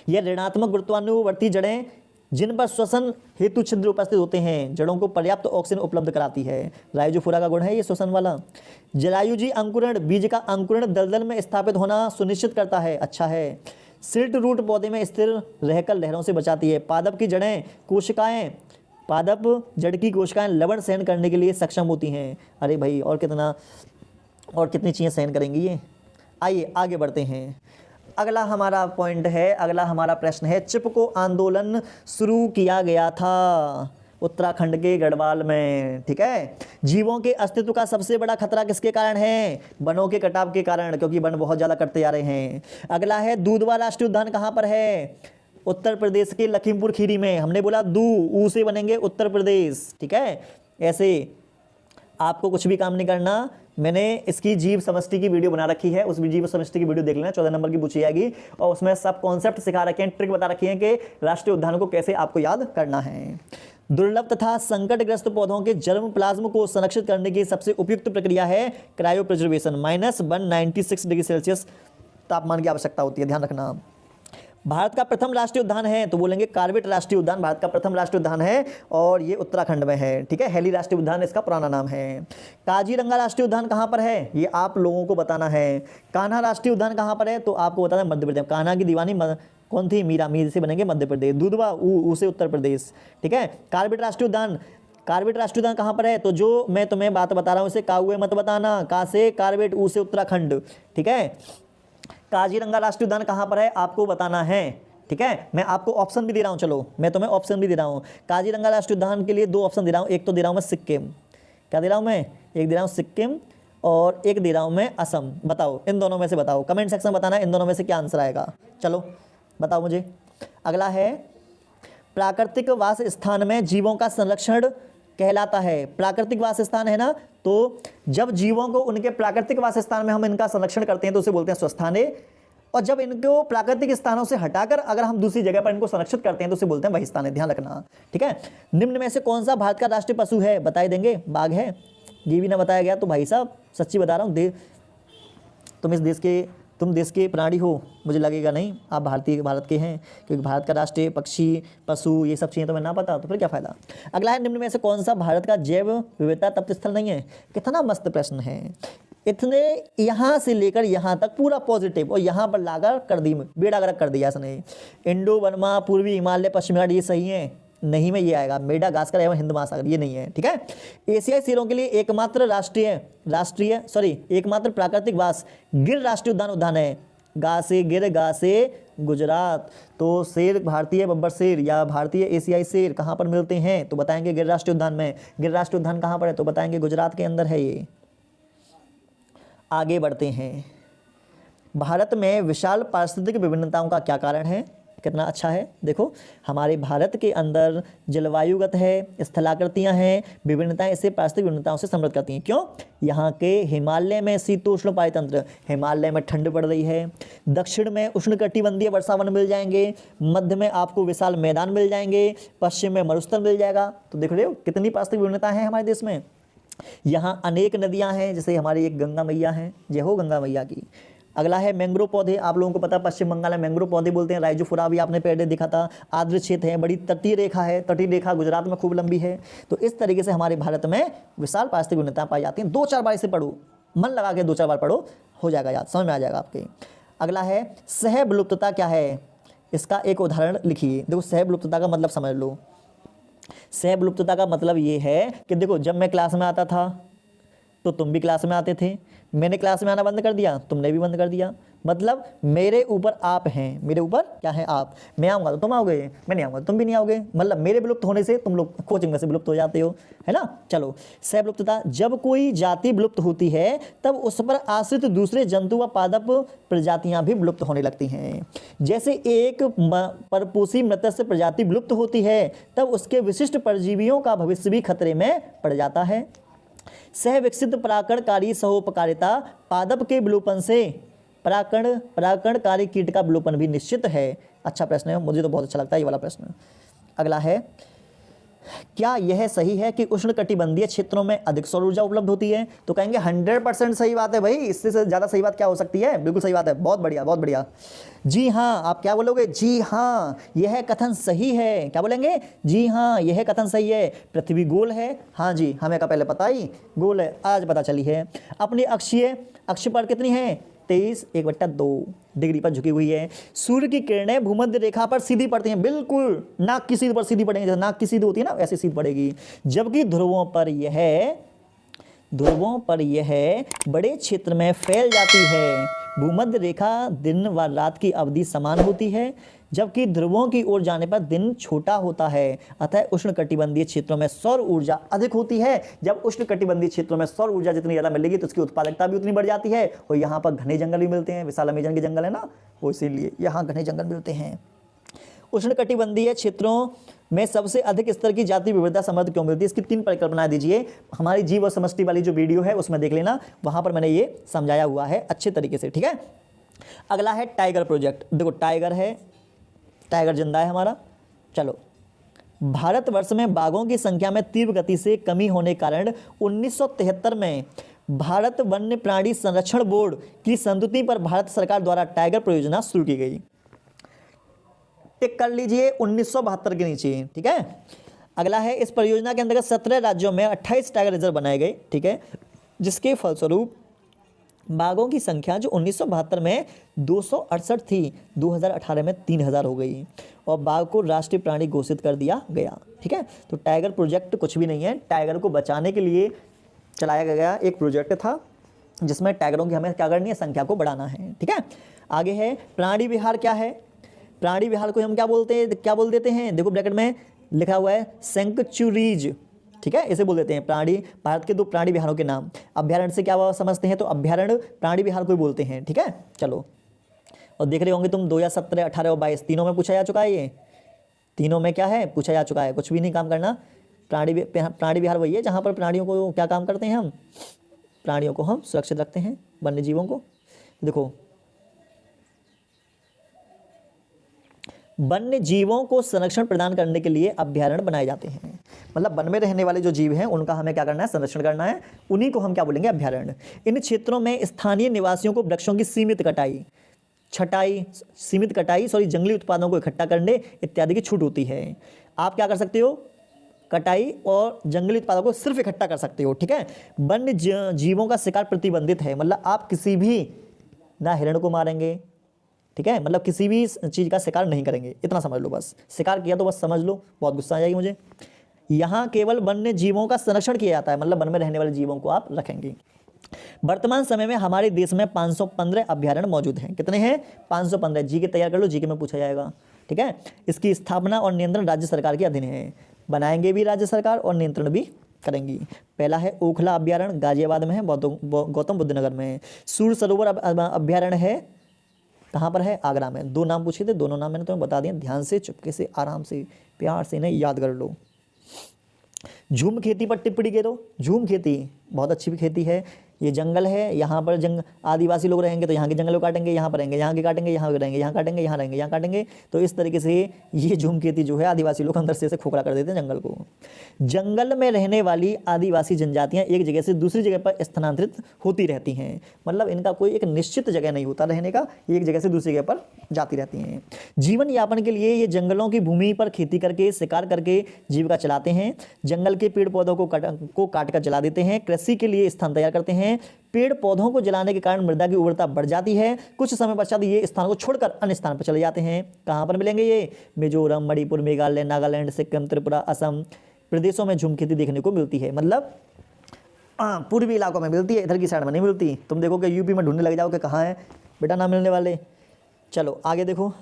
ये ऋणात्मक गुरुत्वानुवर्ती जड़ें जिन पर श्वसन हेतु छिद्र उपस्थित होते हैं, जड़ों को पर्याप्त ऑक्सीजन उपलब्ध कराती है। राइजोफोरा का गुण है ये श्वसन वाला। जलायुजी अंकुरण, बीज का अंकुरण दलदल में स्थापित होना सुनिश्चित करता है, अच्छा है। सिल्ट रूट पौधे में स्थिर रहकर लहरों से बचाती है। पादप की जड़ें कोशिकाएं, पादप जड़ की कोशिकाएं लवण सहन करने के लिए सक्षम होती हैं। अरे भाई और कितनी चीज़ें सहन करेंगी ये। आइए आगे बढ़ते हैं। अगला हमारा पॉइंट है, अगला हमारा प्रश्न है, चिपको आंदोलन शुरू किया गया था उत्तराखंड के गढ़वाल में, ठीक है। जीवों के अस्तित्व का सबसे बड़ा खतरा किसके कारण है, वनों के कटाव के कारण, क्योंकि वन बहुत ज़्यादा कटते जा रहे हैं। अगला है दूधवा राष्ट्रीय उद्यान कहाँ पर है, उत्तर प्रदेश के लखीमपुर खीरी में। हमने बोला ऊ से बनेंगे उत्तर प्रदेश, ठीक है। ऐसे आपको कुछ भी काम नहीं करना, मैंने इसकी जीव समष्टि की वीडियो बना रखी है, उस जीव समष्टि की वीडियो देख लेना, 14 नंबर की पूछी जाएगी, और उसमें सब कॉन्सेप्ट सिखा रखे हैं, ट्रिक बता रखी है कि राष्ट्रीय उद्यान को कैसे आपको याद करना है। दुर्लभ तथा संकटग्रस्त पौधों के जर्म प्लाज्म को संरक्षित करने की सबसे उपयुक्त प्रक्रिया है क्रायो प्रिजर्वेशन। -196 डिग्री सेल्सियस तापमान की आवश्यकता होती है, ध्यान रखना। भारत का प्रथम राष्ट्रीय उद्यान है तो बोलेंगे कार्बेट राष्ट्रीय उद्यान भारत का प्रथम राष्ट्रीय उद्यान है, और ये उत्तराखंड में है, ठीक है। हेली राष्ट्रीय उद्यान इसका पुराना नाम है। काजीरंगा राष्ट्रीय उद्यान कहाँ पर है, ये आप लोगों को बताना है। कान्हा राष्ट्रीय उद्यान कहाँ पर है, तो आपको बताना है मध्य प्रदेश। कान्हा की दीवानी कौन थी, मीर से बनेंगे मध्य प्रदेश। दूधवा ऊ से उत्तर प्रदेश, ठीक है। कार्बेट राष्ट्रीय उद्यान कहाँ पर है, तो जो मैं तुम्हें बात बता रहा हूँ इसे काउए मत बताना, का से कार्बेट, ऊ से उत्तराखंड, ठीक है। काजीरंगा राष्ट्रीय उद्यान कहाँ पर है आपको बताना है, ठीक है। मैं आपको ऑप्शन भी दे रहा हूँ, चलो मैं तुम्हें ऑप्शन भी दे रहा हूँ। काजीरंगा राष्ट्रीय उद्यान के लिए 2 ऑप्शन दे रहा हूँ, एक तो दे रहा हूँ मैं सिक्किम, क्या दे रहा हूँ मैं, एक दे रहा हूँ सिक्किम और एक दे रहा हूँ मैं असम। बताओ इन दोनों में से बताओ, कमेंट सेक्शन में बताना इन दोनों में से क्या आंसर आएगा, चलो बताओ मुझे। अगला है प्राकृतिक वास स्थान में जीवों का संरक्षण कहलाता है। प्राकृतिक वास स्थान है ना, तो जब जीवों को उनके प्राकृतिक वास स्थान में हम इनका संरक्षण करते हैं तो उसे बोलते हैं स्वस्थाने, और जब इनको प्राकृतिक स्थानों से हटाकर अगर हम दूसरी जगह पर इनको संरक्षित करते हैं तो उसे बोलते हैं बहिस्थाने, ध्यान रखना, ठीक है। निम्न में से कौन सा भारत का राष्ट्रीय पशु है, बता देंगे, बाघ है। ये भी ना बताया गया तो भाई साहब सच्ची बता रहा हूँ, तुम देश के प्राणी हो, मुझे लगेगा नहीं आप भारत के हैं, क्योंकि भारत का राष्ट्रीय पक्षी पशु ये सब चीज़ें तुम्हें ना पता तो फिर क्या फ़ायदा। अगला है निम्न में से कौन सा भारत का जैव विविधता तप्त स्थल नहीं है। कितना मस्त प्रश्न है, इतने यहाँ से लेकर यहाँ तक पूरा पॉजिटिव, और यहाँ पर लाकर कर दी बेड़ा गर्क कर दिया इसने। इंडो बर्मा, पूर्वी हिमालय, पश्चिमी घाट ये सही है, नहीं में ये आएगा मेडागास्कर एवं हिंद महासागर, ये नहीं है, ठीक है। एशियाई शेरों के लिए एकमात्र एकमात्र प्राकृतिक वास गिर राष्ट्रीय उद्यान है। गा से गिर, गा से गुजरात, तो शेर भारतीय बब्बर शेर या भारतीय एशियाई शेर कहाँ पर मिलते हैं, तो बताएंगे गिर राष्ट्रीय उद्यान में। गिर राष्ट्रीय उद्यान कहाँ पर है, तो बताएंगे गुजरात के अंदर है ये। आगे बढ़ते हैं। भारत में विशाल पारिस्थितिक विभिन्नताओं का क्या कारण है, कितना अच्छा है। देखो हमारे भारत के अंदर जलवायुगत है, स्थलाकृतियाँ हैं, विभिन्नताएं इसे पारिस्थितिक विभिन्नताओं से समृद्ध करती हैं। क्यों, यहाँ के हिमालय में शीतोष्ण पायतंत्र, हिमालय में ठंड पड़ रही है, दक्षिण में उष्णकटिबंधीय वर्षावन मिल जाएंगे, मध्य में आपको विशाल मैदान मिल जाएंगे, पश्चिम में मरुस्थल मिल जाएगा। तो देख रहे हो कितनी पारिस्थितिक विभिन्नता है हमारे देश में। यहाँ अनेक नदियाँ हैं, जैसे हमारी एक गंगा मैया है, जय हो गंगा मैया की। अगला है मैंग्रोव पौधे, आप लोगों को पता है पश्चिम बंगाल में मैंग्रोव पौधे बोलते हैं। राइजोफोरा भी आपने पहले देखा था। आर्द्र क्षेत्र है, बड़ी तटीय रेखा है, तटीय रेखा गुजरात में खूब लंबी है। तो इस तरीके से हमारे भारत में विशाल पारिस्थितिक विभिन्नता पाई जाती हैं। 2-4 बार इसे पढ़ो, मन लगा के 2-4 बार पढ़ो, हो जाएगा याद, समझ में आ जाएगा आपके। अगला है सह विलुप्तता क्या है, इसका एक उदाहरण लिखिए। देखो सह विलुप्तता का मतलब समझ लो। सह विलुप्तता का मतलब ये है कि देखो जब मैं क्लास में आता था तो तुम भी क्लास में आते थे, मैंने क्लास में आना बंद कर दिया, तुमने भी बंद कर दिया, मतलब मेरे ऊपर आप हैं, मेरे ऊपर क्या है आप। मैं आऊँगा तो तुम आओगे, मैं नहीं आऊँगा तो तुम भी नहीं आओगे, मतलब मेरे विलुप्त होने से तुम लोग कोचिंग में से विलुप्त हो जाते हो, है ना। चलो सह विलुप्तता, जब कोई जाति विलुप्त होती है तब उस पर आश्रित दूसरे जंतु व पादप प्रजातियां भी विलुप्त होने लगती हैं। जैसे एक परपोषी मत्स्य प्रजाति विलुप्त होती है तब उसके विशिष्ट परजीवियों का भविष्य भी खतरे में पड़ जाता है। सह विकसित परागणकारी सहोपकारिता पादप के विलोपन से परागणकारी कीट का विलोपन भी निश्चित है। अच्छा प्रश्न है, मुझे तो बहुत अच्छा लगता है ये वाला प्रश्न। अगला है क्या यह सही है कि उष्णकटिबंधीय क्षेत्रों में अधिक सौर ऊर्जा उपलब्ध होती है। तो कहेंगे 100% सही बात है भाई, इससे ज़्यादा सही बात क्या हो सकती है। बिल्कुल सही बात है, बहुत बढ़िया बहुत बढ़िया। जी हाँ, आप क्या बोलोगे, जी हाँ यह कथन सही है। क्या बोलेंगे, जी हाँ यह कथन सही है। पृथ्वी गोल है, हाँ जी हमें का पहले पता ही गोल है, आज पता चली है। अपनी अक्षीय अक्ष पर कितनी है, 23 डिग्री पर झुकी हुई है। सूर्य की किरणें भूमध्य रेखा पर सीधी पड़ती हैं, बिल्कुल नाक की सीध पर सीधी पड़ेंगी, जैसे नाक की सीध होती है ना वैसे सीध पड़ेगी। जबकि ध्रुवों पर यह बड़े क्षेत्र में फैल जाती है। भूमध्य रेखा दिन व रात की अवधि समान होती है, जबकि ध्रुवों की ओर जाने पर दिन छोटा होता है। अतः उष्णकटिबंधीय क्षेत्रों में सौर ऊर्जा अधिक होती है। जब उष्णकटिबंधीय क्षेत्रों में सौर ऊर्जा जितनी ज़्यादा मिलेगी तो उसकी उत्पादकता भी उतनी बढ़ जाती है। और यहाँ पर घने जंगल भी मिलते हैं, विशाल अमेजन के जंगल है ना, वो इसीलिए यहाँ घने जंगल मिलते हैं। उष्णकटिबंधीय क्षेत्रों में सबसे अधिक स्तर की जाति विविधता समृद्ध क्यों मिलती है, इसकी 3 परिकल्पनाएं दीजिए। हमारी जीव और समष्टि वाली जो वीडियो है उसमें देख लेना, वहां पर मैंने ये समझाया हुआ है अच्छे तरीके से, ठीक है। अगला है टाइगर प्रोजेक्ट। देखो टाइगर है, टाइगर जिंदा है हमारा। चलो, भारतवर्ष में बाघों की संख्या में तीव्र गति से कमी होने के कारण 1973 में भारत वन्य प्राणी संरक्षण बोर्ड की संस्तुति पर भारत सरकार द्वारा टाइगर परियोजना शुरू की गई। टिक कर लीजिए 1972 के नीचे, ठीक है। अगला है इस परियोजना के अंतर्गत 17 राज्यों में 28 टाइगर रिजर्व बनाए गए, ठीक है, जिसके फलस्वरूप बाघों की संख्या जो 1972 में 268 थी, 2018 में 3000 हो गई और बाघ को राष्ट्रीय प्राणी घोषित कर दिया गया, ठीक है। तो टाइगर प्रोजेक्ट कुछ भी नहीं है, टाइगर को बचाने के लिए चलाया गया एक प्रोजेक्ट था जिसमें टाइगरों की हमें क्या करनी है, संख्या को बढ़ाना है, ठीक है। आगे है प्राणी विहार। क्या है प्राणी विहार को हम क्या बोलते हैं, क्या बोल देते हैं, देखो ब्रैकेट में लिखा हुआ है सेंक्चुरीज, ठीक है, इसे बोल देते हैं प्राणी। भारत के 2 प्राणी विहारों के नाम। अभ्यारण्य से क्या समझते हैं, तो अभ्यारण्य प्राणी विहार को ही बोलते हैं, ठीक है। चलो, और देख रहे होंगे तुम 2017, 18 और 22 तीनों में पूछा जा चुका है, ये तीनों में क्या है पूछा जा चुका है, कुछ भी नहीं काम करना। प्राणी विहार वही है जहाँ पर प्राणियों को क्या काम करते हैं, हम प्राणियों को हम सुरक्षित रखते हैं, वन्य जीवों को। देखो वन्य जीवों को संरक्षण प्रदान करने के लिए अभ्यारण्य बनाए जाते हैं, मतलब वन में रहने वाले जो जीव हैं उनका हमें क्या करना है, संरक्षण करना है, उन्हीं को हम क्या बोलेंगे, अभ्यारण्य। इन क्षेत्रों में स्थानीय निवासियों को वृक्षों की सीमित कटाई जंगली उत्पादों को इकट्ठा करने इत्यादि की छूट होती है। आप क्या कर सकते हो, कटाई और जंगली उत्पादों को सिर्फ इकट्ठा कर सकते हो, ठीक है। वन्य जीवों का शिकार प्रतिबंधित है, मतलब आप किसी भी ना हिरण को मारेंगे, ठीक है, मतलब किसी भी चीज़ का शिकार नहीं करेंगे, इतना समझ लो बस। शिकार किया तो बस समझ लो, बहुत गुस्सा आ जाएगी मुझे। यहाँ केवल वन्य जीवों का संरक्षण किया जाता है, मतलब वन में रहने वाले जीवों को आप रखेंगे। वर्तमान समय में हमारे देश में 515 अभ्यारण्य मौजूद हैं। कितने हैं, 515। जी के तैयार कर लो, जी के में पूछा जाएगा, ठीक है। इसकी स्थापना और नियंत्रण राज्य सरकार के अधीन है, बनाएंगे भी राज्य सरकार और नियंत्रण भी करेंगी। पहला है ओखला अभ्यारण्य, गाजियाबाद में है, गौतम बुद्ध नगर में है। सूर्य सरोवर अभ्यारण्य है, कहाँ पर है, आगरा में। 2 नाम पूछे थे, दोनों नाम मैंने तुम्हें बता दिए, ध्यान से चुपके से आराम से प्यार से इन्हें याद कर लो। झूम खेती पर टिप्पणी करो। झूम खेती बहुत अच्छी भी खेती है, ये जंगल है, यहाँ पर आदिवासी लोग रहेंगे तो यहाँ के जंगल को काटेंगे, यहाँ पर रहेंगे, यहाँ के काटेंगे, यहाँ रहेंगे, यहाँ काटेंगे, यहाँ रहेंगे, यहाँ काटेंगे। तो इस तरीके से ये झूम खेती जो है आदिवासी लोग अंदर से खोखला कर देते हैं जंगल को। जंगल में रहने वाली आदिवासी जनजातियाँ एक जगह से दूसरी जगह पर स्थानांतरित होती रहती हैं, मतलब इनका कोई एक निश्चित जगह नहीं होता रहने का, एक जगह से दूसरी जगह पर जाती रहती हैं। जीवन यापन के लिए ये जंगलों की भूमि पर खेती करके, शिकार करके जीविका चलाते हैं। जंगल के पेड़ पौधों को काट कर जला देते हैं, कृषि के लिए स्थान तैयार करते हैं, हैं पेड़ पौधों को जलाने के कारण मृदा की उर्वरता बढ़ जाती है। कुछ समय पश्चात ये स्थान को छोड़कर अन्य स्थान पर चले जाते हैं। कहाँ पर मिलेंगे ये? मिजोरम, मणिपुर, मेघालय, नागालैंड, सिक्किम, त्रिपुरा, असम प्रदेशों में झूम खेती देखने को मिलती है। मतलब पूर्वी इलाकों में मिलती है, इधर की साइड में नहीं मिलती। तुम देखो कि यूपी में ढूंढने लग जाओ कि कहाँ है बेटा, ना मिलने वाले। चलो आगे देखो,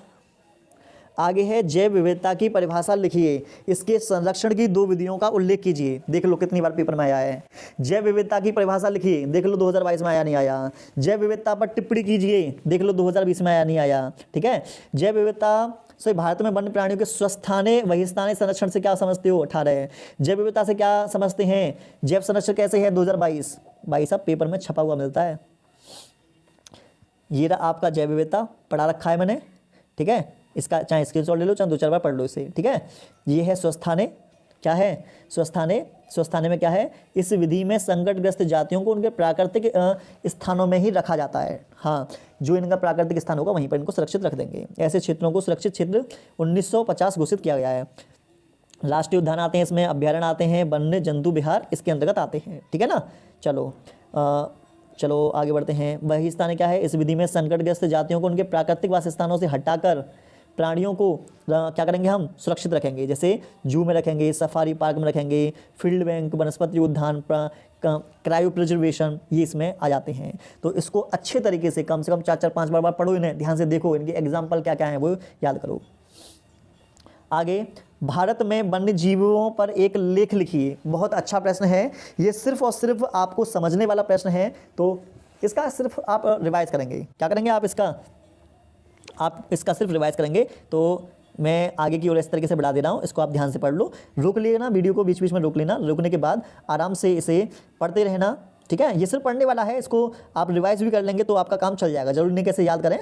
आगे है जैव विविधता की परिभाषा लिखिए, इसके संरक्षण की 2 विधियों का उल्लेख कीजिए। देख लो कितनी बार पेपर में आया है। जैव विविधता की परिभाषा लिखिए, देख लो 2022 में आया नहीं आया। जैव विविधता पर टिप्पणी कीजिए, देख लो 2020 में आया नहीं आया। ठीक है। जैव विविधता से भारत में वन्य प्राणियों के स्वस्थाने बहिस्थाने संरक्षण से क्या समझते हो? 18। जैव विविधता से क्या समझते हैं? जैव संरक्षण कैसे है? 2022। भाई साहब पेपर में छपा हुआ मिलता है। ये रहा आपका जैव विविधता, पढ़ा रखा है मैंने। ठीक है, इसका चाहे स्क्रीनशॉट ले लो, चाहे 2-4 बार पढ़ लो इसे। ठीक है, ये है स्वस्थाने। क्या है स्वस्थाने? स्वस्थाने में क्या है? इस विधि में संकटग्रस्त जातियों को उनके प्राकृतिक स्थानों में ही रखा जाता है। हाँ, जो इनका प्राकृतिक स्थान होगा वहीं पर इनको सुरक्षित रख देंगे। ऐसे क्षेत्रों को सुरक्षित क्षेत्र 1950 घोषित किया गया है। राष्ट्रीय उद्यान आते हैं इसमें, अभ्यारण्य आते हैं, वन्य जंतु विहार इसके अंतर्गत आते हैं। ठीक है ना। चलो आगे बढ़ते हैं। बहिस्थाने क्या है? इस विधि में संकटग्रस्त जातियों को उनके प्राकृतिक वासस्थानों से हटाकर प्राणियों को क्या करेंगे? हम सुरक्षित रखेंगे। जैसे जू में रखेंगे, सफारी पार्क में रखेंगे, फील्ड बैंक, वनस्पति उद्यान, क्रायो प्रिजर्वेशन, ये इसमें आ जाते हैं। तो इसको अच्छे तरीके से कम 4-4, 5 बार पढ़ो, इन्हें ध्यान से देखो, इनके एग्जाम्पल क्या क्या हैं वो याद करो। आगे, भारत में वन्य जीवों पर एक लेख लिखिए। बहुत अच्छा प्रश्न है ये, सिर्फ और सिर्फ आपको समझने वाला प्रश्न है। तो इसका सिर्फ आप रिवाइज करेंगे। क्या करेंगे आप इसका सिर्फ रिवाइज करेंगे। तो मैं आगे की ओर इस तरीके से बढ़ा दे रहा हूँ, इसको आप ध्यान से पढ़ लो। रोक लेना वीडियो को, बीच बीच में रोक लेना। रोकने के बाद आराम से इसे पढ़ते रहना। ठीक है, ये सिर्फ पढ़ने वाला है, इसको आप रिवाइज भी कर लेंगे तो आपका काम चल जाएगा। जरूरी नहीं कैसे याद करें,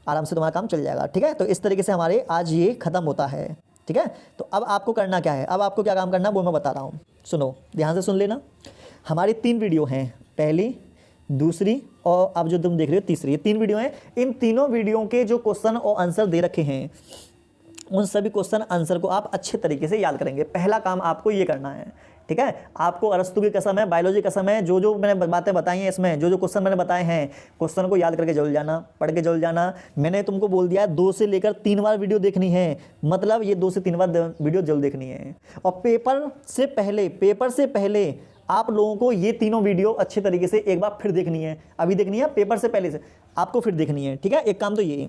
आराम से तुम्हारा काम चल जाएगा। ठीक है, तो इस तरीके से हमारे आज ये खत्म होता है। ठीक है, तो अब आपको करना क्या है? अब आपको क्या काम करना है वो मैं बता रहा हूँ। सुनो, ध्यान से सुन लेना। हमारी 3 वीडियो हैं, पहली, दूसरी और अब जो तुम देख रहे हो तीसरी। ये 3 वीडियो हैं। इन तीनों वीडियो के जो क्वेश्चन और आंसर दे रखे हैं उन सभी क्वेश्चन आंसर को आप अच्छे तरीके से याद करेंगे। पहला काम आपको ये करना है। ठीक है, आपको अरस्तु की कसम है, बायोलॉजी कसम है, जो मैंने बातें बताई हैं इसमें, जो क्वेश्चन मैंने बताए हैं, क्वेश्चन को याद करके जरूर जाना, पढ़ के जरूर जाना। मैंने तुमको बोल दिया 2 से लेकर 3 बार वीडियो देखनी है, मतलब ये 2 से 3 बार वीडियो जरूर देखनी है। और पेपर से पहले आप लोगों को ये तीनों वीडियो अच्छे तरीके से एक बार फिर देखनी है। अभी देखनी है, पेपर से पहले से आपको फिर देखनी है। ठीक है, एक काम तो ये।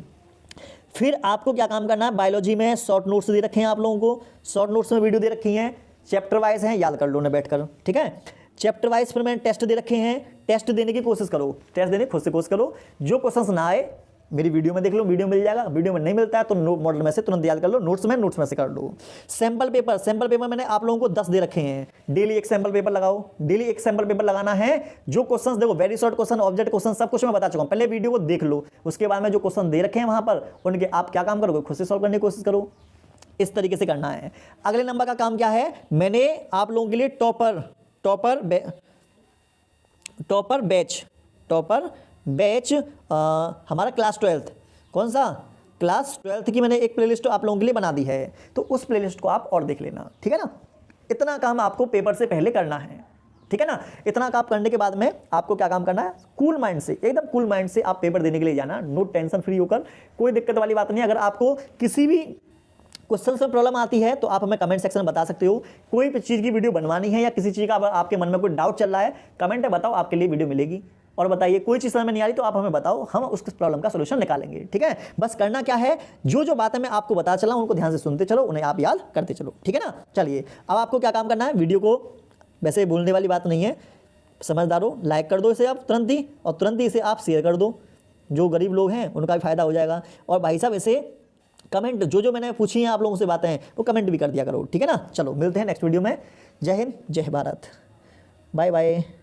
फिर आपको क्या काम करना है? बायोलॉजी में शॉर्ट नोट्स दे रखे हैं आप लोगों को, शॉर्ट नोट्स में वीडियो दे रखी हैं, चैप्टर वाइज हैं, याद कर लो ना बैठकर। ठीक है, चैप्टर वाइज फिर मैंने टेस्ट दे रखे हैं, टेस्ट देने की कोशिश करो, टेस्ट देने की खुद से कोशिश करो। जो क्वेश्चन ना आए मेरी वीडियो में देख लो, वीडियो मिल जाएगा। वीडियो में नहीं मिलता है तो मॉडल में से तुरंत याद कर लो, नोट्स में से कर लो। सैंपल पेपर मैंने आप लोगों को 10 दे रखे हैं। डेली एक सैंपल पेपर लगाओ, डेली एक सैंपल पेपर लगाना है। जो क्वेश्चंस देखो, very short question, object question, सब कुछ मैं बता चुका हूं। पहले वीडियो को देख लो, उसके बाद में जो क्वेश्चन दे रखे हैं वहां पर उनके आप क्या काम करोगे? खुद से सॉल्व करने की कोशिश करो। इस तरीके से करना है। अगले नंबर का काम क्या है? मैंने आप लोगों के लिए टॉपर बैच हमारा क्लास 12th, कौन सा? क्लास 12th की मैंने एक प्लेलिस्ट आप लोगों के लिए बना दी है, तो उस प्लेलिस्ट को आप और देख लेना। ठीक है ना। इतना काम आपको पेपर से पहले करना है। ठीक है ना। इतना काम करने के बाद में आपको क्या काम करना है? कूल माइंड से, एकदम कूल माइंड से आप पेपर देने के लिए जाना, नो टेंशन फ्री होकर, कोई दिक्कत वाली बात नहीं। अगर आपको किसी भी क्वेश्चन से प्रॉब्लम आती है तो आप हमें कमेंट सेक्शन में बता सकते हो। कोई भी चीज़ की वीडियो बनवानी है या किसी चीज़ का आपके मन में कोई डाउट चल रहा है, कमेंट में बताओ, आपके लिए वीडियो मिलेगी। और बताइए कोई चीज़ समझ में नहीं आ रही तो आप हमें बताओ, हम उस प्रॉब्लम का सोल्यूशन निकालेंगे। ठीक है, बस करना क्या है? जो बातें मैं आपको बता चला उनको ध्यान से सुनते चलो, उन्हें आप याद करते चलो। ठीक है ना। चलिए, अब आपको क्या काम करना है? वीडियो को, वैसे बोलने वाली बात नहीं है, समझदार हो, लाइक कर दो इसे आप तुरंत ही, और तुरंत ही इसे आप शेयर कर दो। जो गरीब लोग हैं उनका भी फायदा हो जाएगा। और भाई साहब इसे कमेंट, जो मैंने पूछी हैं आप लोगों से बातें, वो कमेंट भी कर दिया करो। ठीक है ना। चलो मिलते हैं नेक्स्ट वीडियो में। जय हिंद, जय भारत, बाय बाय।